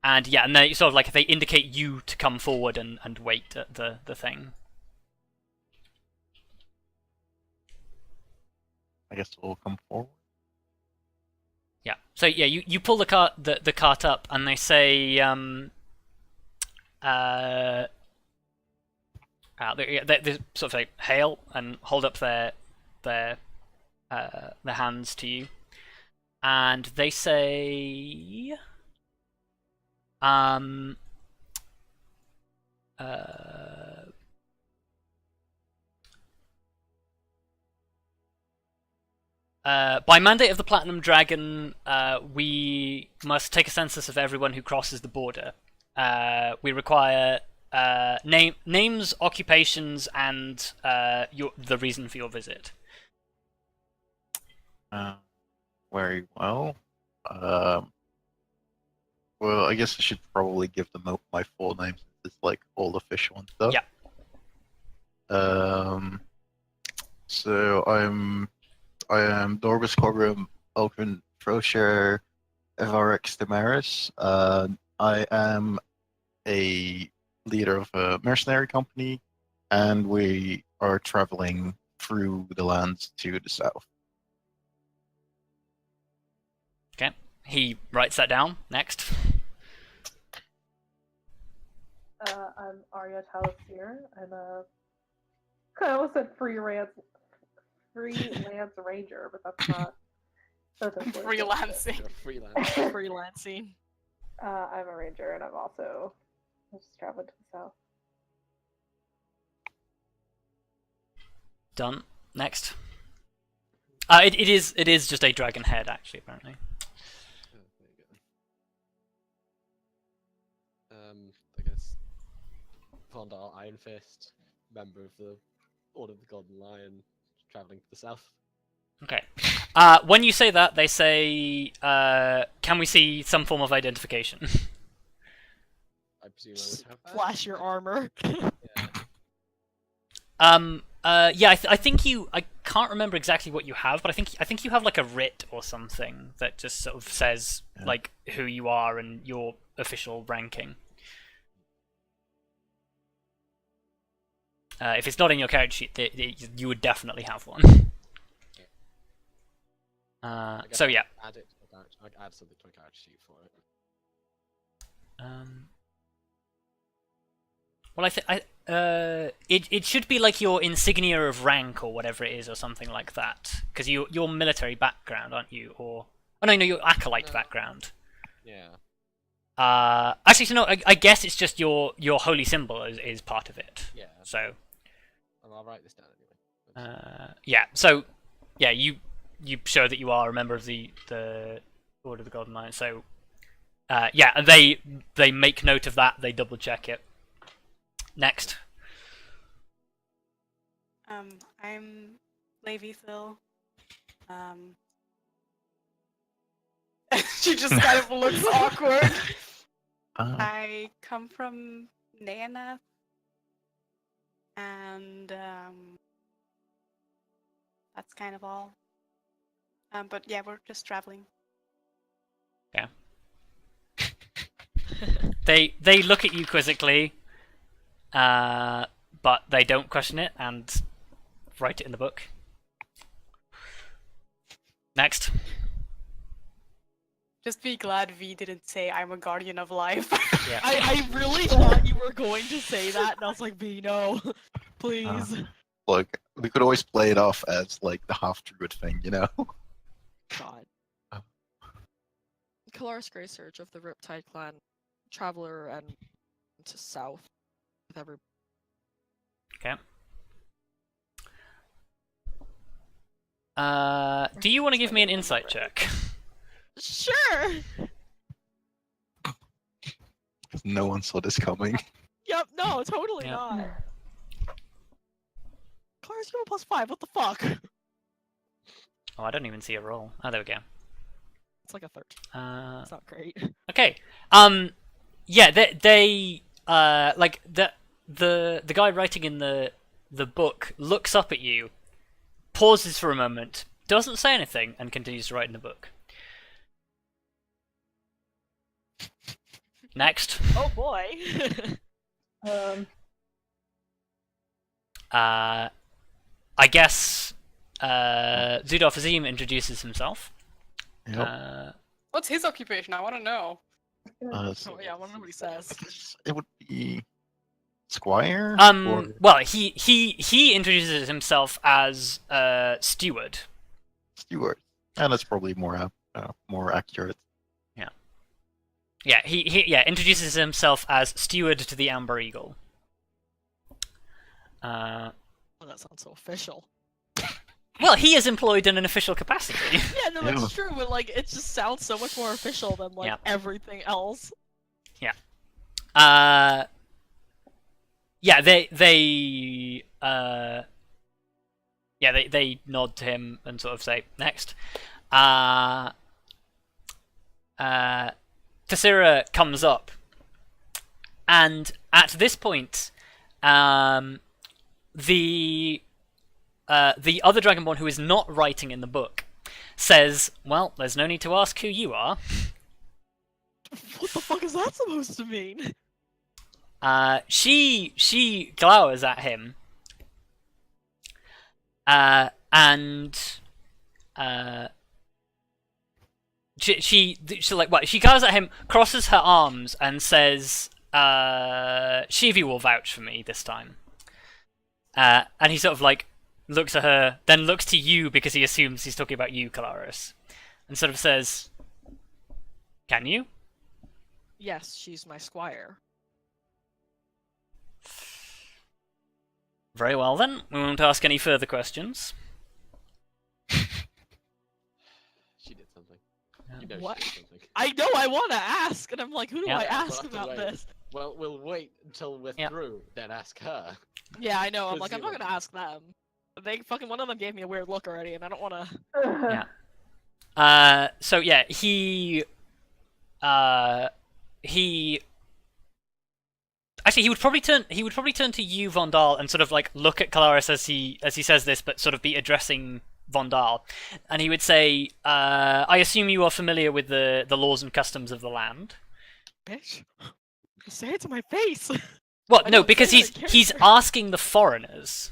And yeah, and they sort of like they indicate you to come forward and wait at the thing. I guess we'll come forward. Yeah. So yeah, you pull the cart up, and they say they sort of say hail and hold up their hands to you, and they say by mandate of the Platinum Dragon, we must take a census of everyone who crosses the border. We require names, occupations, and the reason for your visit. Very well. Well, I guess I should probably give them my full name since it's like all official and stuff. Yeah. So I am Dorbus Quagrim, Elkin Frosher, Evarix Daemaris. I am a leader of a mercenary company, and we are traveling through the lands to the south. Okay. He writes that down. Next. I'm Arya Tallithsyr. I'm a I almost said freelance ranger, but that's not. That's Freelancing. You're a freelance. Freelancing. I'm a ranger, and I'm also just traveling to the south. Done. Next. It is just a dragon head, actually, apparently. Oh, there you go. I guess Vondal, Ironfist, member of the Order of the Golden Lion, traveling to the south. Okay. When you say that, they say, can we see some form of identification? I presume I would have that. Flash your armor. Yeah. Yeah, I think you. I can't remember exactly what you have, but I think you have like a writ or something that just sort of says like who you are and your official ranking. If it's not in your character sheet, you would definitely have one. I guess So yeah. Add it to my character. I'd add something to my character sheet for it. Well, it should be like your insignia of rank or whatever it is, or something like that. Because you're military background, aren't you? Or no, your acolyte No. background. Yeah. Actually, so no, I guess it's just your holy symbol is part of it. Yeah. So Well, I'll write this down anyway. yeah, so yeah, you show that you are a member of the Order of the Golden Lion. So yeah, and they make note of that. They double check it. Next. I'm Levithyl. She just kind of looks awkward. I come from Naanath, and that's kind of all. But yeah, we're just traveling. Yeah. They look at you quizzically, but they don't question it and write it in the book. Next. Just be glad V didn't say I'm a guardian of life. Yeah. I really thought you were going to say that, and I was like, B, no, please. Look, we could always play it off as like the half druid thing, you know? God. Kelariis Greysurge of the Riptide clan, traveler and to south with every. Okay. Do you want to give me an insight check? Sure. No one saw this coming. Yep. No, totally Yep. not. Kelariis got a +5. What the fuck? Oh, I don't even see a roll. Oh, there we go. It's like a 13. It's not great. Okay. Yeah, they like the guy writing in the book looks up at you, pauses for a moment, doesn't say anything, and continues to write in the book. Next. Oh boy. I guess Zudolf Azim introduces himself. Yep. What's his occupation? I want to know. Oh yeah, I want to know what he says. It would be Squire? Well, he introduces himself as steward. Steward. And that's probably more accurate. Yeah, he introduces himself as steward to the Amber Eagle. Oh, that sounds so official. Well, he is employed in an official capacity. Yeah, no, Yeah. it's true, but like it just sounds so much more official than like Yeah. everything else. Yeah, they nod to him and sort of say next. Tallithsyr comes up, and at this point, the other Dragonborn who is not writing in the book says, "Well, there's no need to ask who you are." What the fuck is that supposed to mean? She glowers at him, and she like what? She glowers at him, crosses her arms, and says, "Shivi will vouch for me this time." And he sort of like looks at her, then looks to you because he assumes he's talking about you, Kelariis, and sort of says, "Can you?" Yes, she's my squire. Very well then. We won't ask any further questions. She did something. You know What? she did something. I know I want to ask, and I'm like, who do Yeah. I We'll ask have to about wait. this? Well, we'll wait until we're Yeah. through, then ask her. Yeah, I know. I'm like, I'm not Presumably. gonna ask them. They fucking one of them gave me a weird look already, and I don't want to. Yeah. So yeah, he actually he would probably turn to you, Vondal, and sort of like look at Kelariis as he says this, but sort of be addressing Vondal, and he would say, "I assume you are familiar with the laws and customs of the land." Bitch, say it to my face. Well, I no, don't because say it in he's character. asking the foreigners,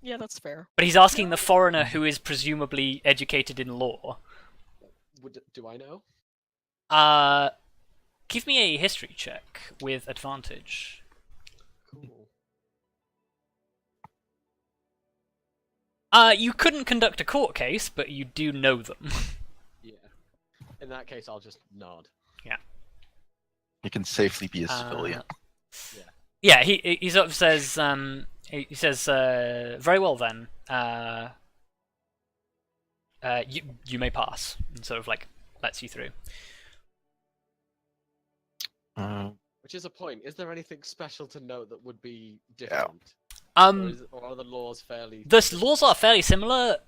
Yeah, that's fair. but he's asking the foreigner who is presumably educated in law. Do I know? Give me a history check with advantage. Cool. You couldn't conduct a court case, but you do know them. Yeah. In that case, I'll just nod. You can safely be a civilian. Yeah, he sort of says, he says, very well then, you may pass, and sort of like lets you through. Which is a point. Is there anything special to note that would be different? Or are the laws fairly... The laws are fairly similar,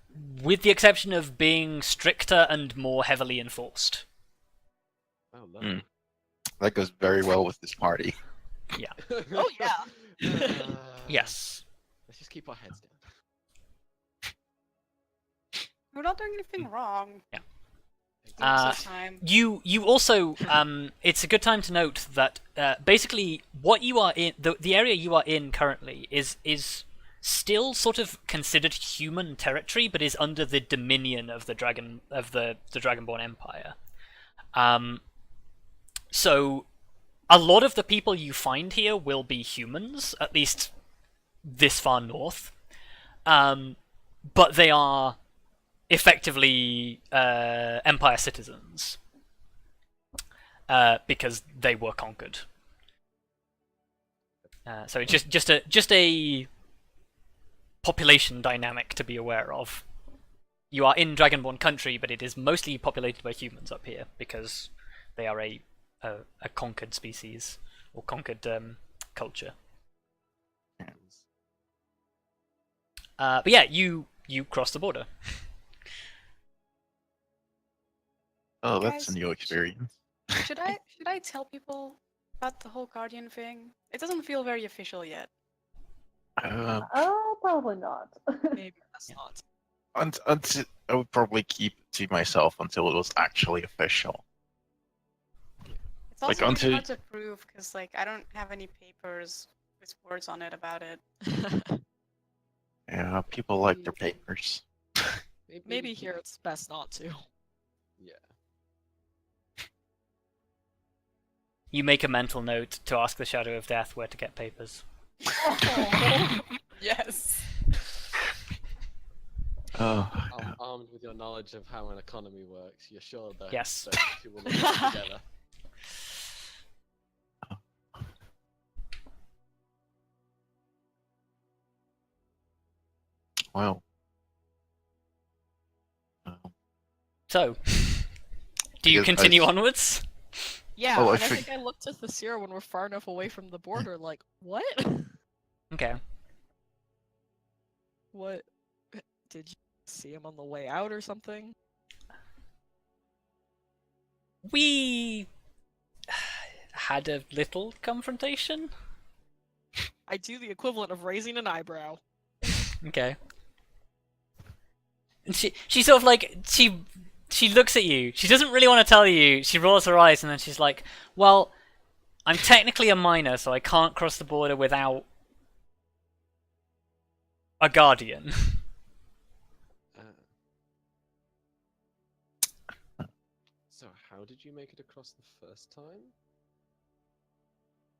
with the exception of being stricter and more heavily enforced. Oh, no. Mm. That goes very well with this party. Oh yeah. Yes. Let's just keep our heads down. We're not doing anything wrong. Yeah. It's time. You also it's a good time to note that basically what you are in the area you are in currently is still sort of considered human territory, but is under the dominion of the Dragonborn Empire. So a lot of the people you find here will be humans, at least this far north. But they are effectively Empire citizens because they were conquered. So it's just a population dynamic to be aware of. You are in Dragonborn country, but it is mostly populated by humans up here because they are a conquered species or conquered culture. But yeah, you cross the border. Oh, that's Guys, a new experience. Should I tell people about the whole Guardian thing? It doesn't feel very official yet. Oh, probably not. Maybe that's not. Until I would probably keep it to myself until it was actually official. It's also Like, really until- hard to prove because like I don't have any papers with words on it about it. Yeah, people like their papers. Maybe here it's best not to. Yeah. You make a mental note to ask the Shadow of Death where to get papers. Yes. Oh, Armed with your knowledge of how an economy works, you're sure that Yes. those two will work together. well. So, do you guess continue onwards? Yeah, Oh, I and I fig- think I looked to Tallithsyr when we're far enough away from the border, like, what? Okay. What? Did you see him on the way out or something? We had a little confrontation. I do the equivalent of raising an eyebrow. Okay. And she sort of like she looks at you. She doesn't really want to tell you. She rolls her eyes and then she's like, "Well, I'm technically a minor, so I can't cross the border without a guardian." So how did you make it across the first time?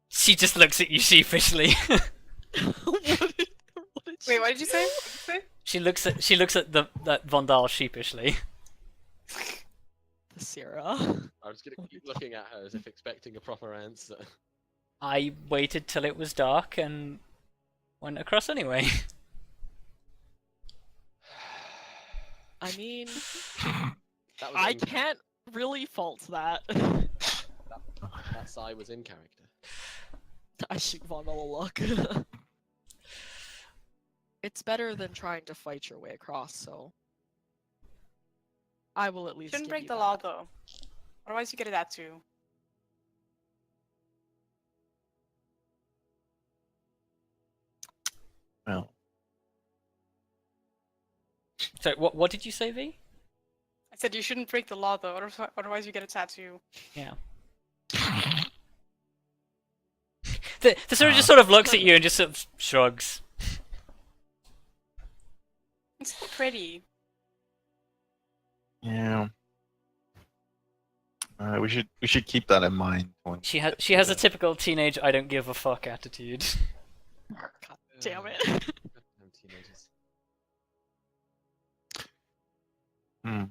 She just looks at you sheepishly. What did Wait, what did you say? What did you say? She looks at that Vondal sheepishly. Tallithsyr. I was gonna keep looking at her as if expecting a proper answer. I waited till it was dark and went across anyway. I mean, That was I in- can't really fault that. That sigh was in character. I shoot Vondal a look. It's better than trying to fight your way across, so I will at least. Shouldn't give break you the that. law though. Otherwise, you get a tattoo. Well, So what did you say, V? I said you shouldn't break the law though. Otherwise, you get a tattoo. Yeah. The sort of just sort of looks at you and just sort of shrugs. It's so pretty. yeah. We should keep that in mind. When She has a typical teenage I don't give a fuck attitude. God damn it. Goddamn teenagers. Hmm.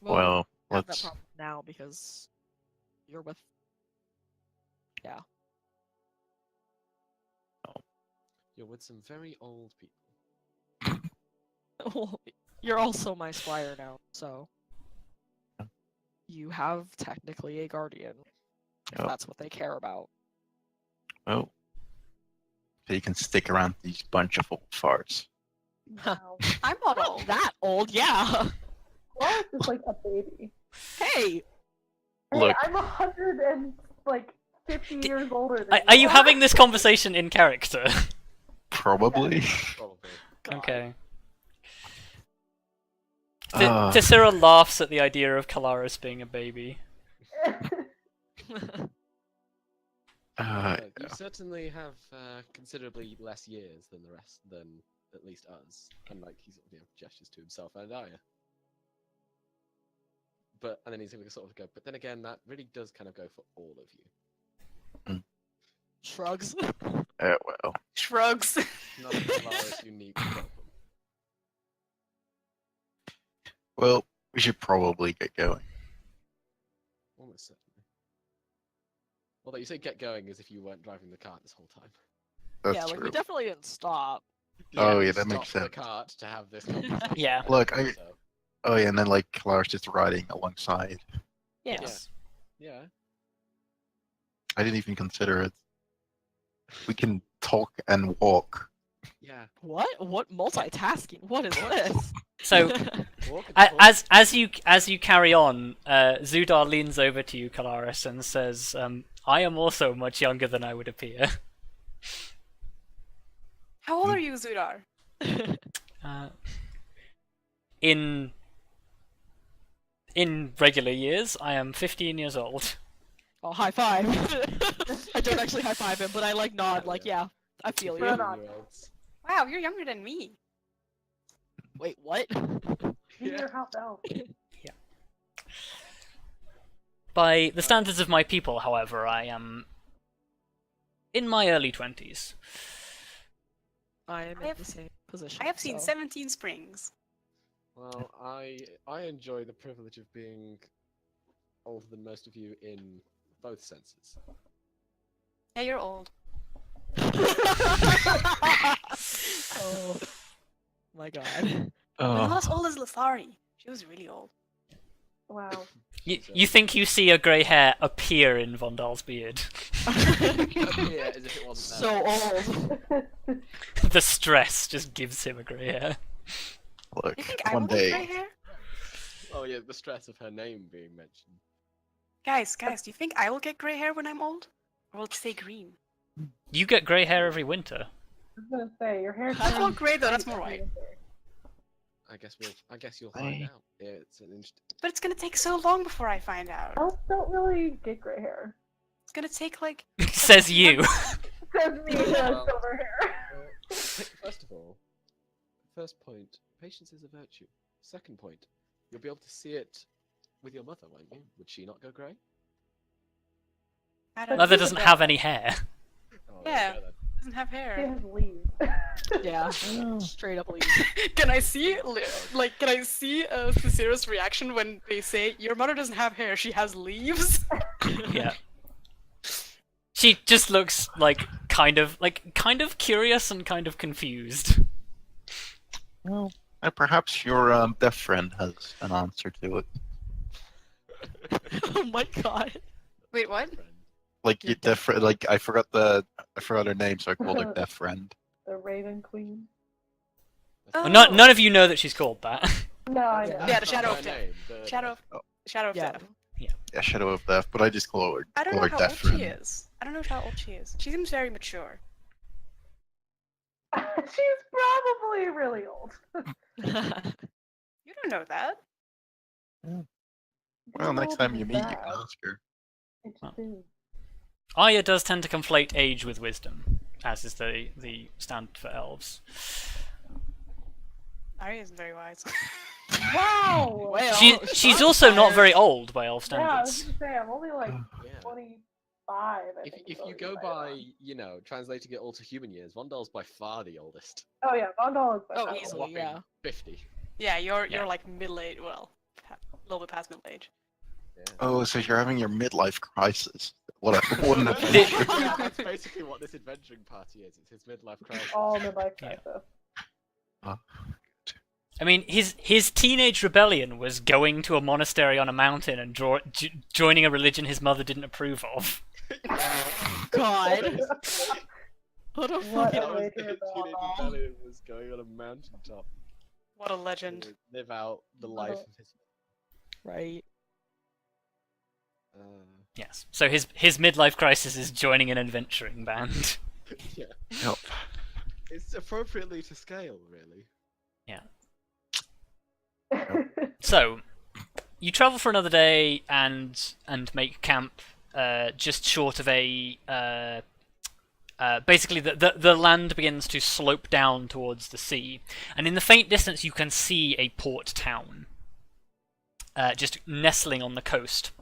Well, you have that let's. problem now because you're with. Yeah. You're with some very old people. Well, you're also my squire now, so you have technically a guardian, if Oh. that's what they care about. Well, so you can stick around these bunch of old farts. Wow. I'm not Not old. that old, yeah. Wallace is like a baby. Hey, Hey, Look. I'm 150 years older than Are you having this conversation in character? Probably. Probably. God. Okay. Ah. Tallithsyr laughs at the idea of Kelariis being a baby. You certainly have considerably less years than the rest, than at least us. And like he sort of gestures to himself and Arya. And then he's going to sort of go. But then again, that really does kind of go for all of you. Shrugs. Well. Shrugs. Not a Kelariis unique problem. Well, we should probably get going. Almost certainly. Although you say get going as if you weren't driving the cart this whole time. That's yeah, like true. we definitely didn't stop. Oh, we yeah, that makes stopped sense. the cart to have this conversation. Yeah. Look, so, Oh yeah, and then like Kelariis just riding alongside. Yes. yeah. I didn't even consider it. We can talk and walk. Yeah. What? What multitasking? What is this? So Walk and talk. as you carry on, Zudar leans over to you, Kelariis, and says, "I am also much younger than I would appear." How old are you, Zudar? In regular years, I am 15 years old. Oh, high five. I don't actually high five him, but I like nod, like, yeah, I feel you. Right on. Wow, you're younger than me. Wait, what? Junior half elf. By the standards of my people, however, I am in my early 20s. I am I in have- the same position. I have seen so- 17 springs. Well, I enjoy the privilege of being older than most of you in both senses. Yeah, you're old. Oh my god. You're not as old as Lithari. She was really old. Wow. You think you see a grey hair appear in Vondal's beard? Yeah, as if it wasn't there. So old. The stress just gives him a grey hair. Look, You think I one will get grey day. hair? Oh yeah, the stress of her name being mentioned. Guys, do you think I will get grey hair when I'm old? Or will it stay green? You get grey hair every winter. I was gonna say your hair. That's not grey though, that's more white. I guess you'll find I- out. Yeah, it's an interesting. But it's gonna take so long before I find out. Elves don't really get gray hair. It's gonna take like Says you. Says me who has Well- silver hair. First of all, first point, patience is a virtue. Second point, you'll be able to see it with your mother, won't you? Would she not go grey? I don't Mother know. doesn't have any hair. Oh, Yeah. then. Doesn't have She hair. has leaves. Yeah. Straight up leave. Can I see Tallithsyr's reaction when they say your mother doesn't have hair, she has leaves? Yeah. She just looks like kind of curious and kind of confused. Well, perhaps your deaf friend has an answer to it. Oh my god. Wait, what? Like your deaf friend, like I forgot her name, so I called her deaf friend. The Raven Queen. Oh. None of you know that she's called that. No, I know. Yeah, the That's Shadow not of her Death. name, the- Shadow of Yeah. Death. Yeah, Shadow of Death, but I just call her, I don't call know her how deaf old friend. she is. I don't know how old she is. She seems very mature. She's probably really old. You don't know that. Well, next time you meet, you Bad. can ask her. It's Well. true. Arya does tend to conflate age with wisdom, as is the standard for elves. Arya isn't very wise. Wow! Well, She's also not very old by elf Yeah, I was standards. gonna say, I'm only like Yeah. 25. I If think, if is you what go right by, now. you know, translating it all to human years, Vondal's by far the oldest. Oh yeah, Vondal is by Oh, far the easily. oldest. yeah. 50. Yeah, you're Yeah. like middle age. Well, a little bit past middle age. Yeah. Oh, so you're having your midlife crisis. What an Yeah, adventure. that's basically what this adventuring party is. It's his midlife crisis. All midlife Yeah. crisis. I mean, his teenage rebellion was going to a monastery on a mountain and joining a religion his mother didn't approve of. God. What a What fucking a way His to teenage rebel. rebellion was going on a mountaintop What a legend. to live out the life of his. right. Yes. So his midlife crisis is joining an adventuring band. Yeah, Yep. it's appropriately to scale, really. So, you travel for another day and make camp just short of a basically the land begins to slope down towards the sea, and in the faint distance you can see a port town just nestling on the coast.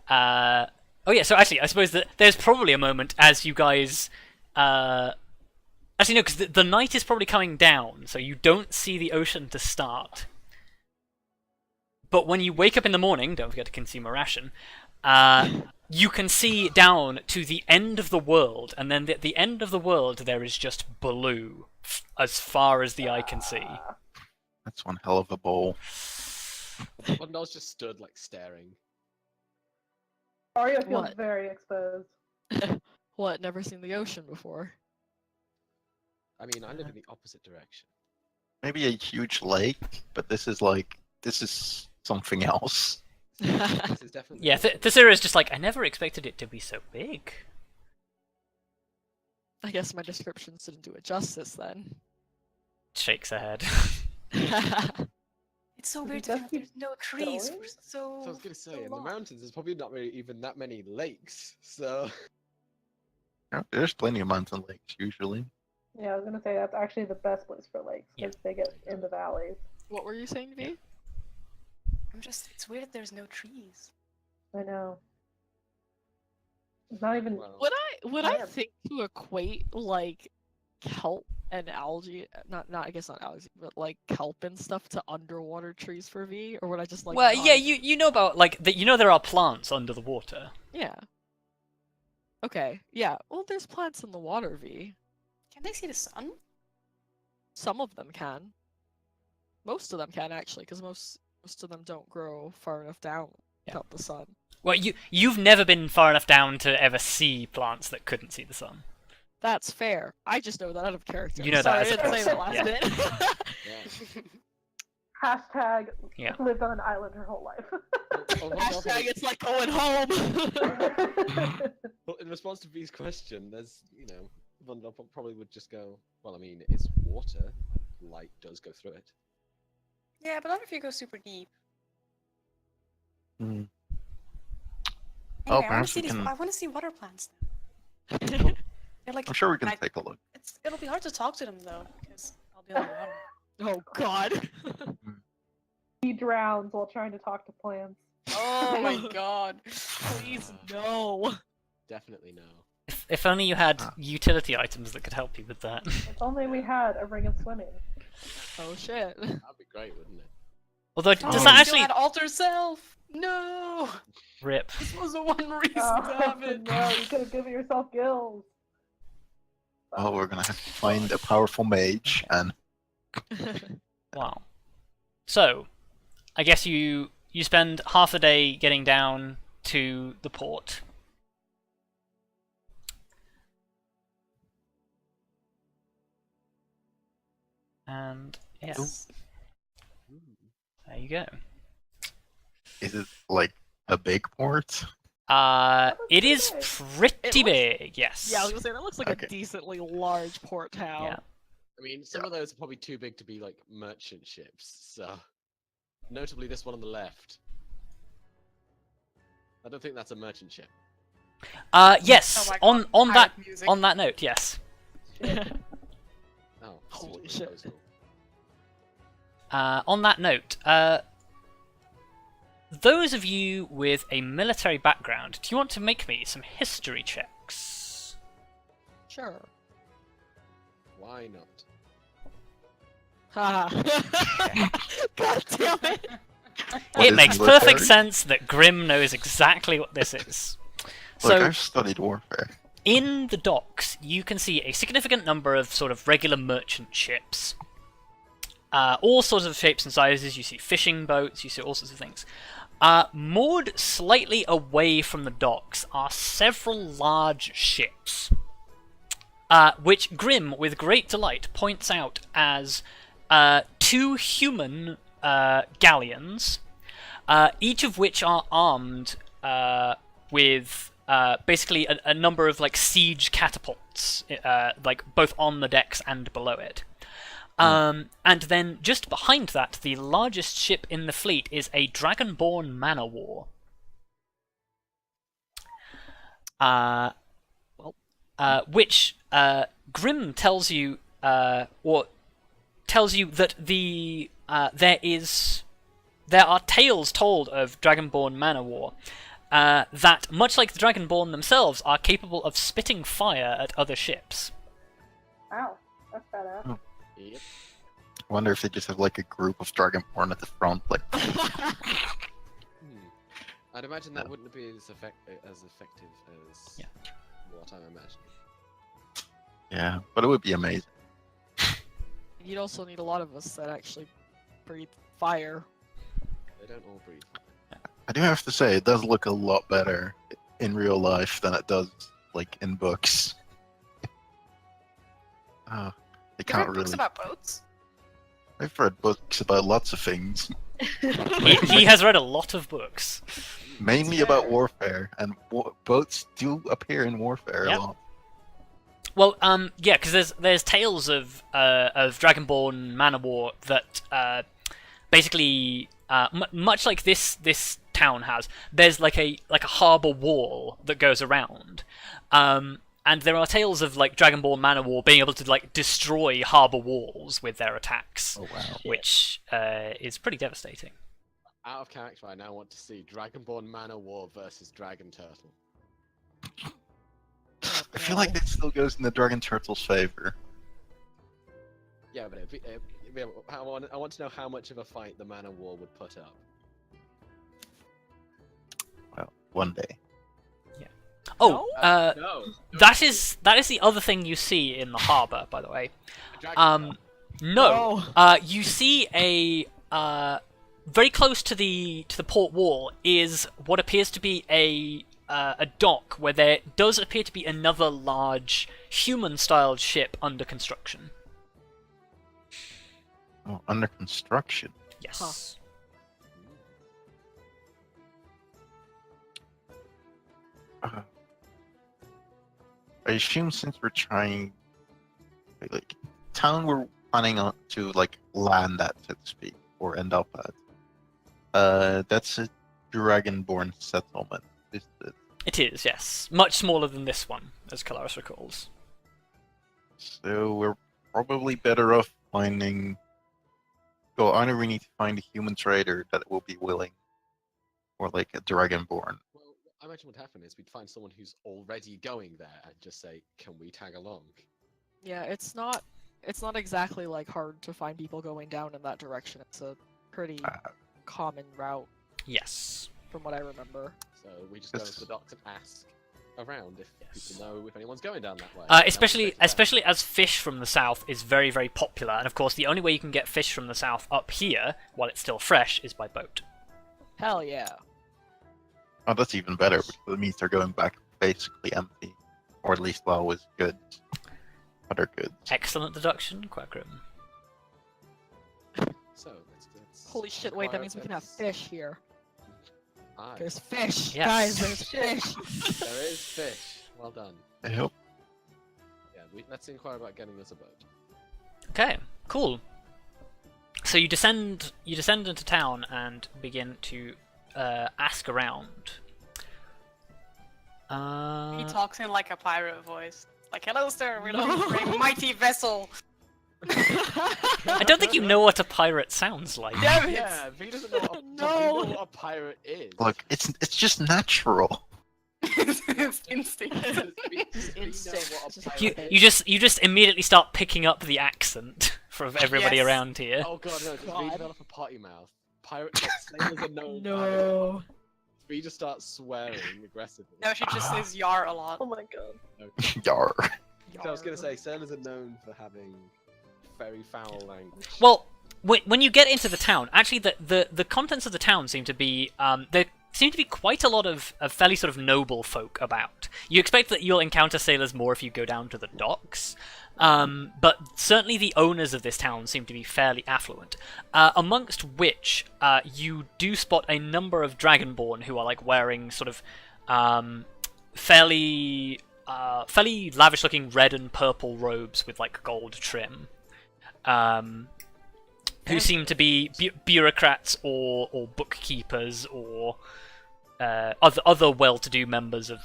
Oh yeah, so actually I suppose that there's probably a moment as you guys actually no, because the night is probably coming down, so you don't see the ocean to start. But when you wake up in the morning, don't forget to consume a ration, you can see down to the end of the world, and then at the end of the world there is just blue, as far as the eye can see. That's one hell of a bowl. Vondal's just stood like staring. Arya feels What? very exposed. What? Never seen the ocean before. I mean, I live in the opposite direction. Maybe a huge lake, but this is something else. This is definitely. Yeah, Tallithsyr is just like, I never expected it to be so big. I guess my descriptions didn't do it justice then. Shakes her head. It's so Does weird it to think just there's no trees going? for so. So I was gonna say, in the long. mountains, there's probably not really even that many lakes. So Yeah, there's plenty of mountain lakes usually. Yeah, I was gonna say that's actually the best place for lakes because they get in the valleys. What were you saying, V? It's weird that there's no trees. I know. It's not even. well, Would I Yeah. think to equate like kelp and algae, not I guess not algae, but like kelp and stuff to underwater trees for V, or would I just like? Well, not yeah, even- you know about like you know there are plants under the water. Yeah. Okay. Yeah. Well, there's plants in the water, V. Can they see the sun? Some of them can. Most of them can actually, because most of them don't grow far enough down Yeah. without the sun. Well, you've never been far enough down to ever see plants that couldn't see the sun. That's fair. I just know that out of character. You know Sorry, that as I a didn't say that person, last bit. yeah. Hashtag Yeah. lived on an island her whole life. Well, Vondal Hashtag it's like going home. Well, in response to V's question, there's, Vondal probably would just go, well, I mean, it's water. Light does go through it. Yeah, but not if you go super deep. Hmm. Anyway, I want perhaps to see we these. can- I want to see water plants. They're like. I'm sure we can I- take a look. It'll be hard to talk to them though, because I'll be underwater. Oh God. He drowns while trying to talk to plants. Oh my god! Please No. Definitely no. If only you had utility items that could help you with that. If only we had a ring of swimming. Oh shit. That'd be great, wouldn't it? Although, Oh, does we that still actually had alter self? No! rip? This was the one reason Oh, to have it. no, you could have given yourself gills. Oh, we're gonna have to find a powerful mage, and Wow. So, I guess you spend half a day getting down to the port. And yes, there you go. is it like a big port? It is pretty It looks- big, yes. Yeah, I was gonna say that looks like Okay. a decently large port town. Yeah. I mean, some of those are probably too big to be like merchant ships. So, notably this one on the left. I don't think that's a merchant ship. Yes. Oh my God, pirate music. on that note, yes. Oh, Holy suitable shit. proposal. On that note, those of you with a military background, do you want to make me some history checks? Sure. Why not? Haha. God damn it! What It is makes military? perfect sense that Grim knows exactly what this is. Look, So, I've studied warfare. in the docks, you can see a significant number of sort of regular merchant ships. All sorts of shapes and sizes. You see fishing boats, you see all sorts of things. Moored slightly away from the docks are several large ships, which Grim, with great delight, points out as two human galleons, each of which are armed with basically a number of like siege catapults, like both on the decks and below it. And then just behind that, the largest ship in the fleet is a Dragonborn man o' war. Which Grim tells you, or tells you that there are tales told of Dragonborn man o' war that, much like the Dragonborn themselves, are capable of spitting fire at other ships. Wow, that's badass. Yep. I wonder if they just have like a group of Dragonborn at the front, like I'd imagine that wouldn't be as effective as Yeah. what I'm imagining. yeah, but it would be amazing. You'd also need a lot of us that actually breathe fire. They don't all breathe. I do have to say, it does look a lot better in real life than it does like in books. They You can't read books really. about boats? I've read books about lots of things, He has read a lot of books. mainly about warfare, and boats do appear in warfare Yep. a lot. Well, yeah, because there's tales of Dragonborn man o' war that basically, much like this town has, there's like a harbour wall that goes around, and there are tales of like Dragonborn man o' war being able to like destroy harbour walls with their attacks, Oh wow! which is pretty devastating. Out of character, I now want to see Dragonborn Man o' War versus Dragon Turtle. I feel like that still goes in the Dragon Turtle's favor. Yeah, but I want to know how much of a fight the Man o' War would put up. Well, one day. Oh, No. that is the other thing you see in the harbour, by the way. Dragon No. You see a very close to the port wall is what appears to be a dock where there does appear to be another large human-styled ship under construction. Oh, under construction. Yes. I assume since we're trying, like, town we're planning on to like land at, so to speak, or end up at. That's a Dragonborn settlement, is it? It is, yes. Much smaller than this one, as Kelariis recalls. So we're probably better off finding. Well, either we need to find a human trader that will be willing, or like a Dragonborn. Well, I imagine what would happen is we'd find someone who's already going there and just say, "Can we tag along?" Yeah, it's not exactly like hard to find people going down in that direction. It's a pretty common route Yes. from what I remember. So we just go Yes. to the docks and ask. around if people know if anyone's going down that way. Especially as fish from the south is very, very popular, and of course the only way you can get fish from the south up here while it's still fresh is by boat. Hell yeah. Oh, that's even better because it means they're going back basically empty, or at least well with goods, other goods. Excellent deduction, Quagrim. So let's Holy shit, wait, that means we can have fish here. Aye, There's fish! Yes. Guys, there's fish! there is fish. Well done. I hope. Yeah, let's inquire about getting us a boat. Okay, cool. So you descend into town and begin to ask around. He talks in like a pirate voice. Like, hello sir, we're looking for a mighty vessel. I don't think you know what a pirate sounds like. Damn it! Yeah, V doesn't know what No. does he know what a pirate is. Look, it's just natural. It's instinct. You just immediately start picking up the accent from everybody Yes. around here. Oh god, no, because V God. developed a potty mouth. Pirate sailors are known. No. V just starts swearing aggressively. No, she just says yar a lot. Oh my god. Yar. So I was gonna say, sailors are known for having very foul language. Well, when you get into the town, actually the contents of the town seem to be there seem to be quite a lot of fairly sort of noble folk about. You expect that you'll encounter sailors more if you go down to the docks, but certainly the owners of this town seem to be fairly affluent. Amongst which you do spot a number of Dragonborn who are like wearing sort of fairly lavish-looking red and purple robes with like gold trim. Who seem to be bureaucrats or bookkeepers or other well-to-do members of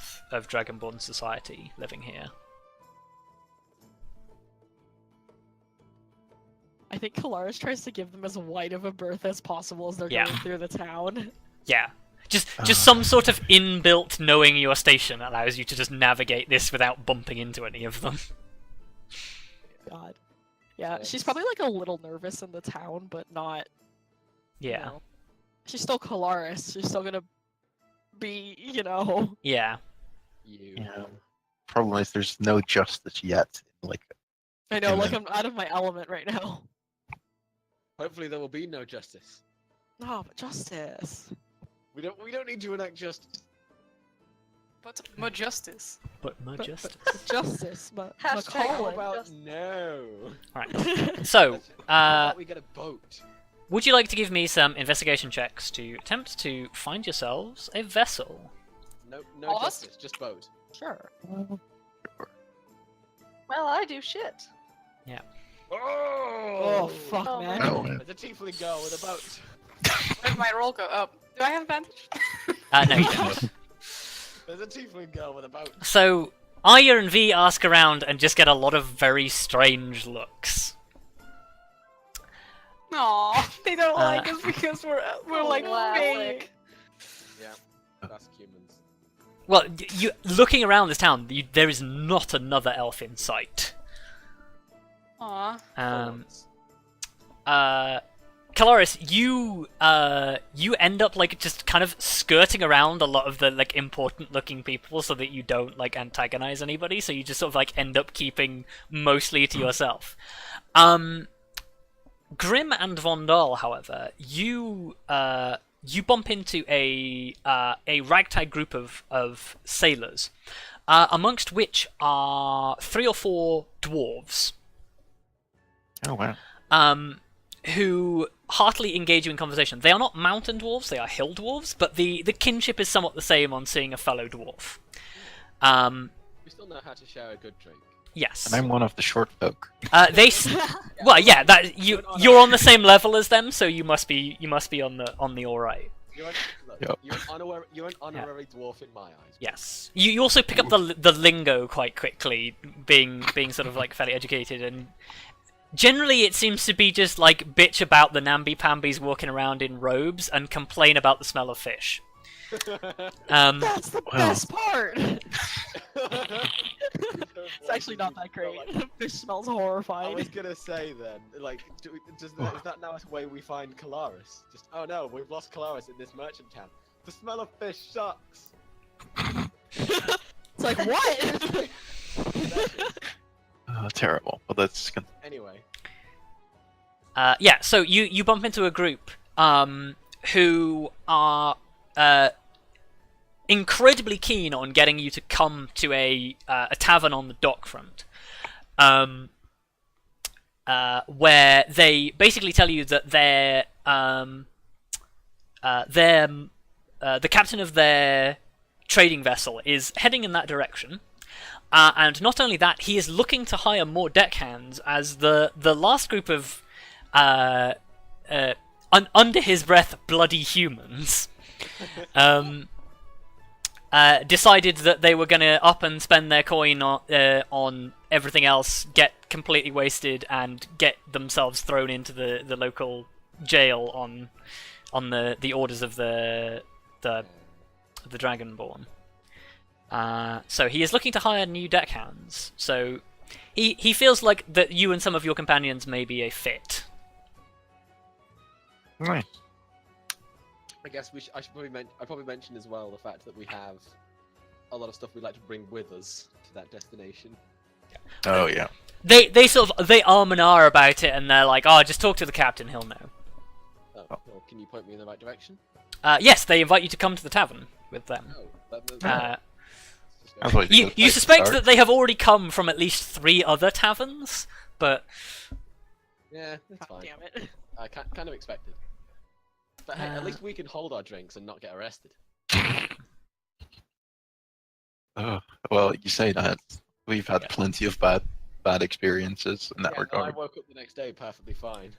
Dragonborn society living here. I think Kelariis tries to give them as wide of a berth as possible as they're Yeah. going through the town. Yeah. Just some sort of inbuilt knowing your station allows you to just navigate this without bumping into any of them. God. Yeah, So she's it's- probably like a little nervous in the town, but not. you Yeah. know. She's still Kelariis. She's still gonna be, you know. Yeah. You. Yeah. Problem is, there's no justice yet. Like, I know, And like then- I'm out of my element right now. Hopefully there will be no justice. No, but justice. We don't need to enact justice. But more justice. But more justice. Justice, but How Macaulay. about no? Alright. So, How about we get a boat? would you like to give me some investigation checks to attempt to find yourselves a vessel? No All of us? justice, just boat. Sure. Well, I do shit. Oh fuck, Oh, man. oh, There's a tiefling girl with a boat. Where'd my roll go? Oh, do I have advantage? No, you don't. There's a tiefling girl with a boat. So, Arya and V ask around and just get a lot of very strange looks. Aw, they don't like us because we're like wow. fake. Yeah, that's humans. Well, you looking around this town, there is not another elf in sight. Aw. Kelariis, you end up like just kind of skirting around a lot of the like important looking people so that you don't like antagonize anybody, so you just sort of like end up keeping mostly to yourself. Grim and Vondal, however, you bump into a ragtag group of sailors, amongst which are 3 or 4 dwarves. oh wow. Who heartily engage you in conversation. They are not mountain dwarves, they are hill dwarves, but the kinship is somewhat the same on seeing a fellow dwarf. We still know how to share a good drink. Yes. And I'm one of the short folk. Well, yeah, that you're on the same level as them, so you must be on the all right. You're Yep. you're an honorary dwarf in my eyes. Yes. You also pick up the lingo quite quickly, being sort of like fairly educated, and generally it seems to be just like bitch about the namby-pambies walking around in robes and complain about the smell of fish. That's the Wow. best part. It's It's actually not that great. Fish smells horrifying. I was gonna say then, like, is that now a way we find Kelariis? Just, oh no, we've lost Kelariis in this merchant camp. The smell of fish sucks. It's like what? Terrible. Well, that's Anyway, Yeah, so you bump into a group who are incredibly keen on getting you to come to a tavern on the dock front, where they basically tell you that the captain of their trading vessel is heading in that direction. And not only that, he is looking to hire more deckhands, as the last group of under his breath bloody humans decided that they were going to up and spend their coin on everything else, get completely wasted, and get themselves thrown into the local jail on the orders of the Dragonborn. So he is looking to hire new deckhands. So he feels like that you and some of your companions may be a fit. nice. I guess I should probably mention as well the fact that we have a lot of stuff we'd like to bring with us to that destination. Oh yeah. They arm and ah about it, and they're like, "Oh, just talk to the captain; he'll know." Oh, well, can you point me in the right direction? Yes, they invite you to come to the tavern with them. Oh, That's what You place to suspect start. that they have already come from at least 3 other taverns, but yeah, that's fine. Damn it. I kind of expected. But hey, at least we can hold our drinks and not get arrested. Oh, well, you say that. We've had plenty of bad experiences in that Yeah, no, I regard. woke up the next day perfectly fine.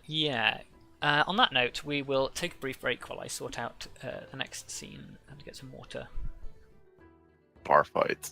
yeah. On that note, we will take a brief break while I sort out the next scene and get some water. Bar fight.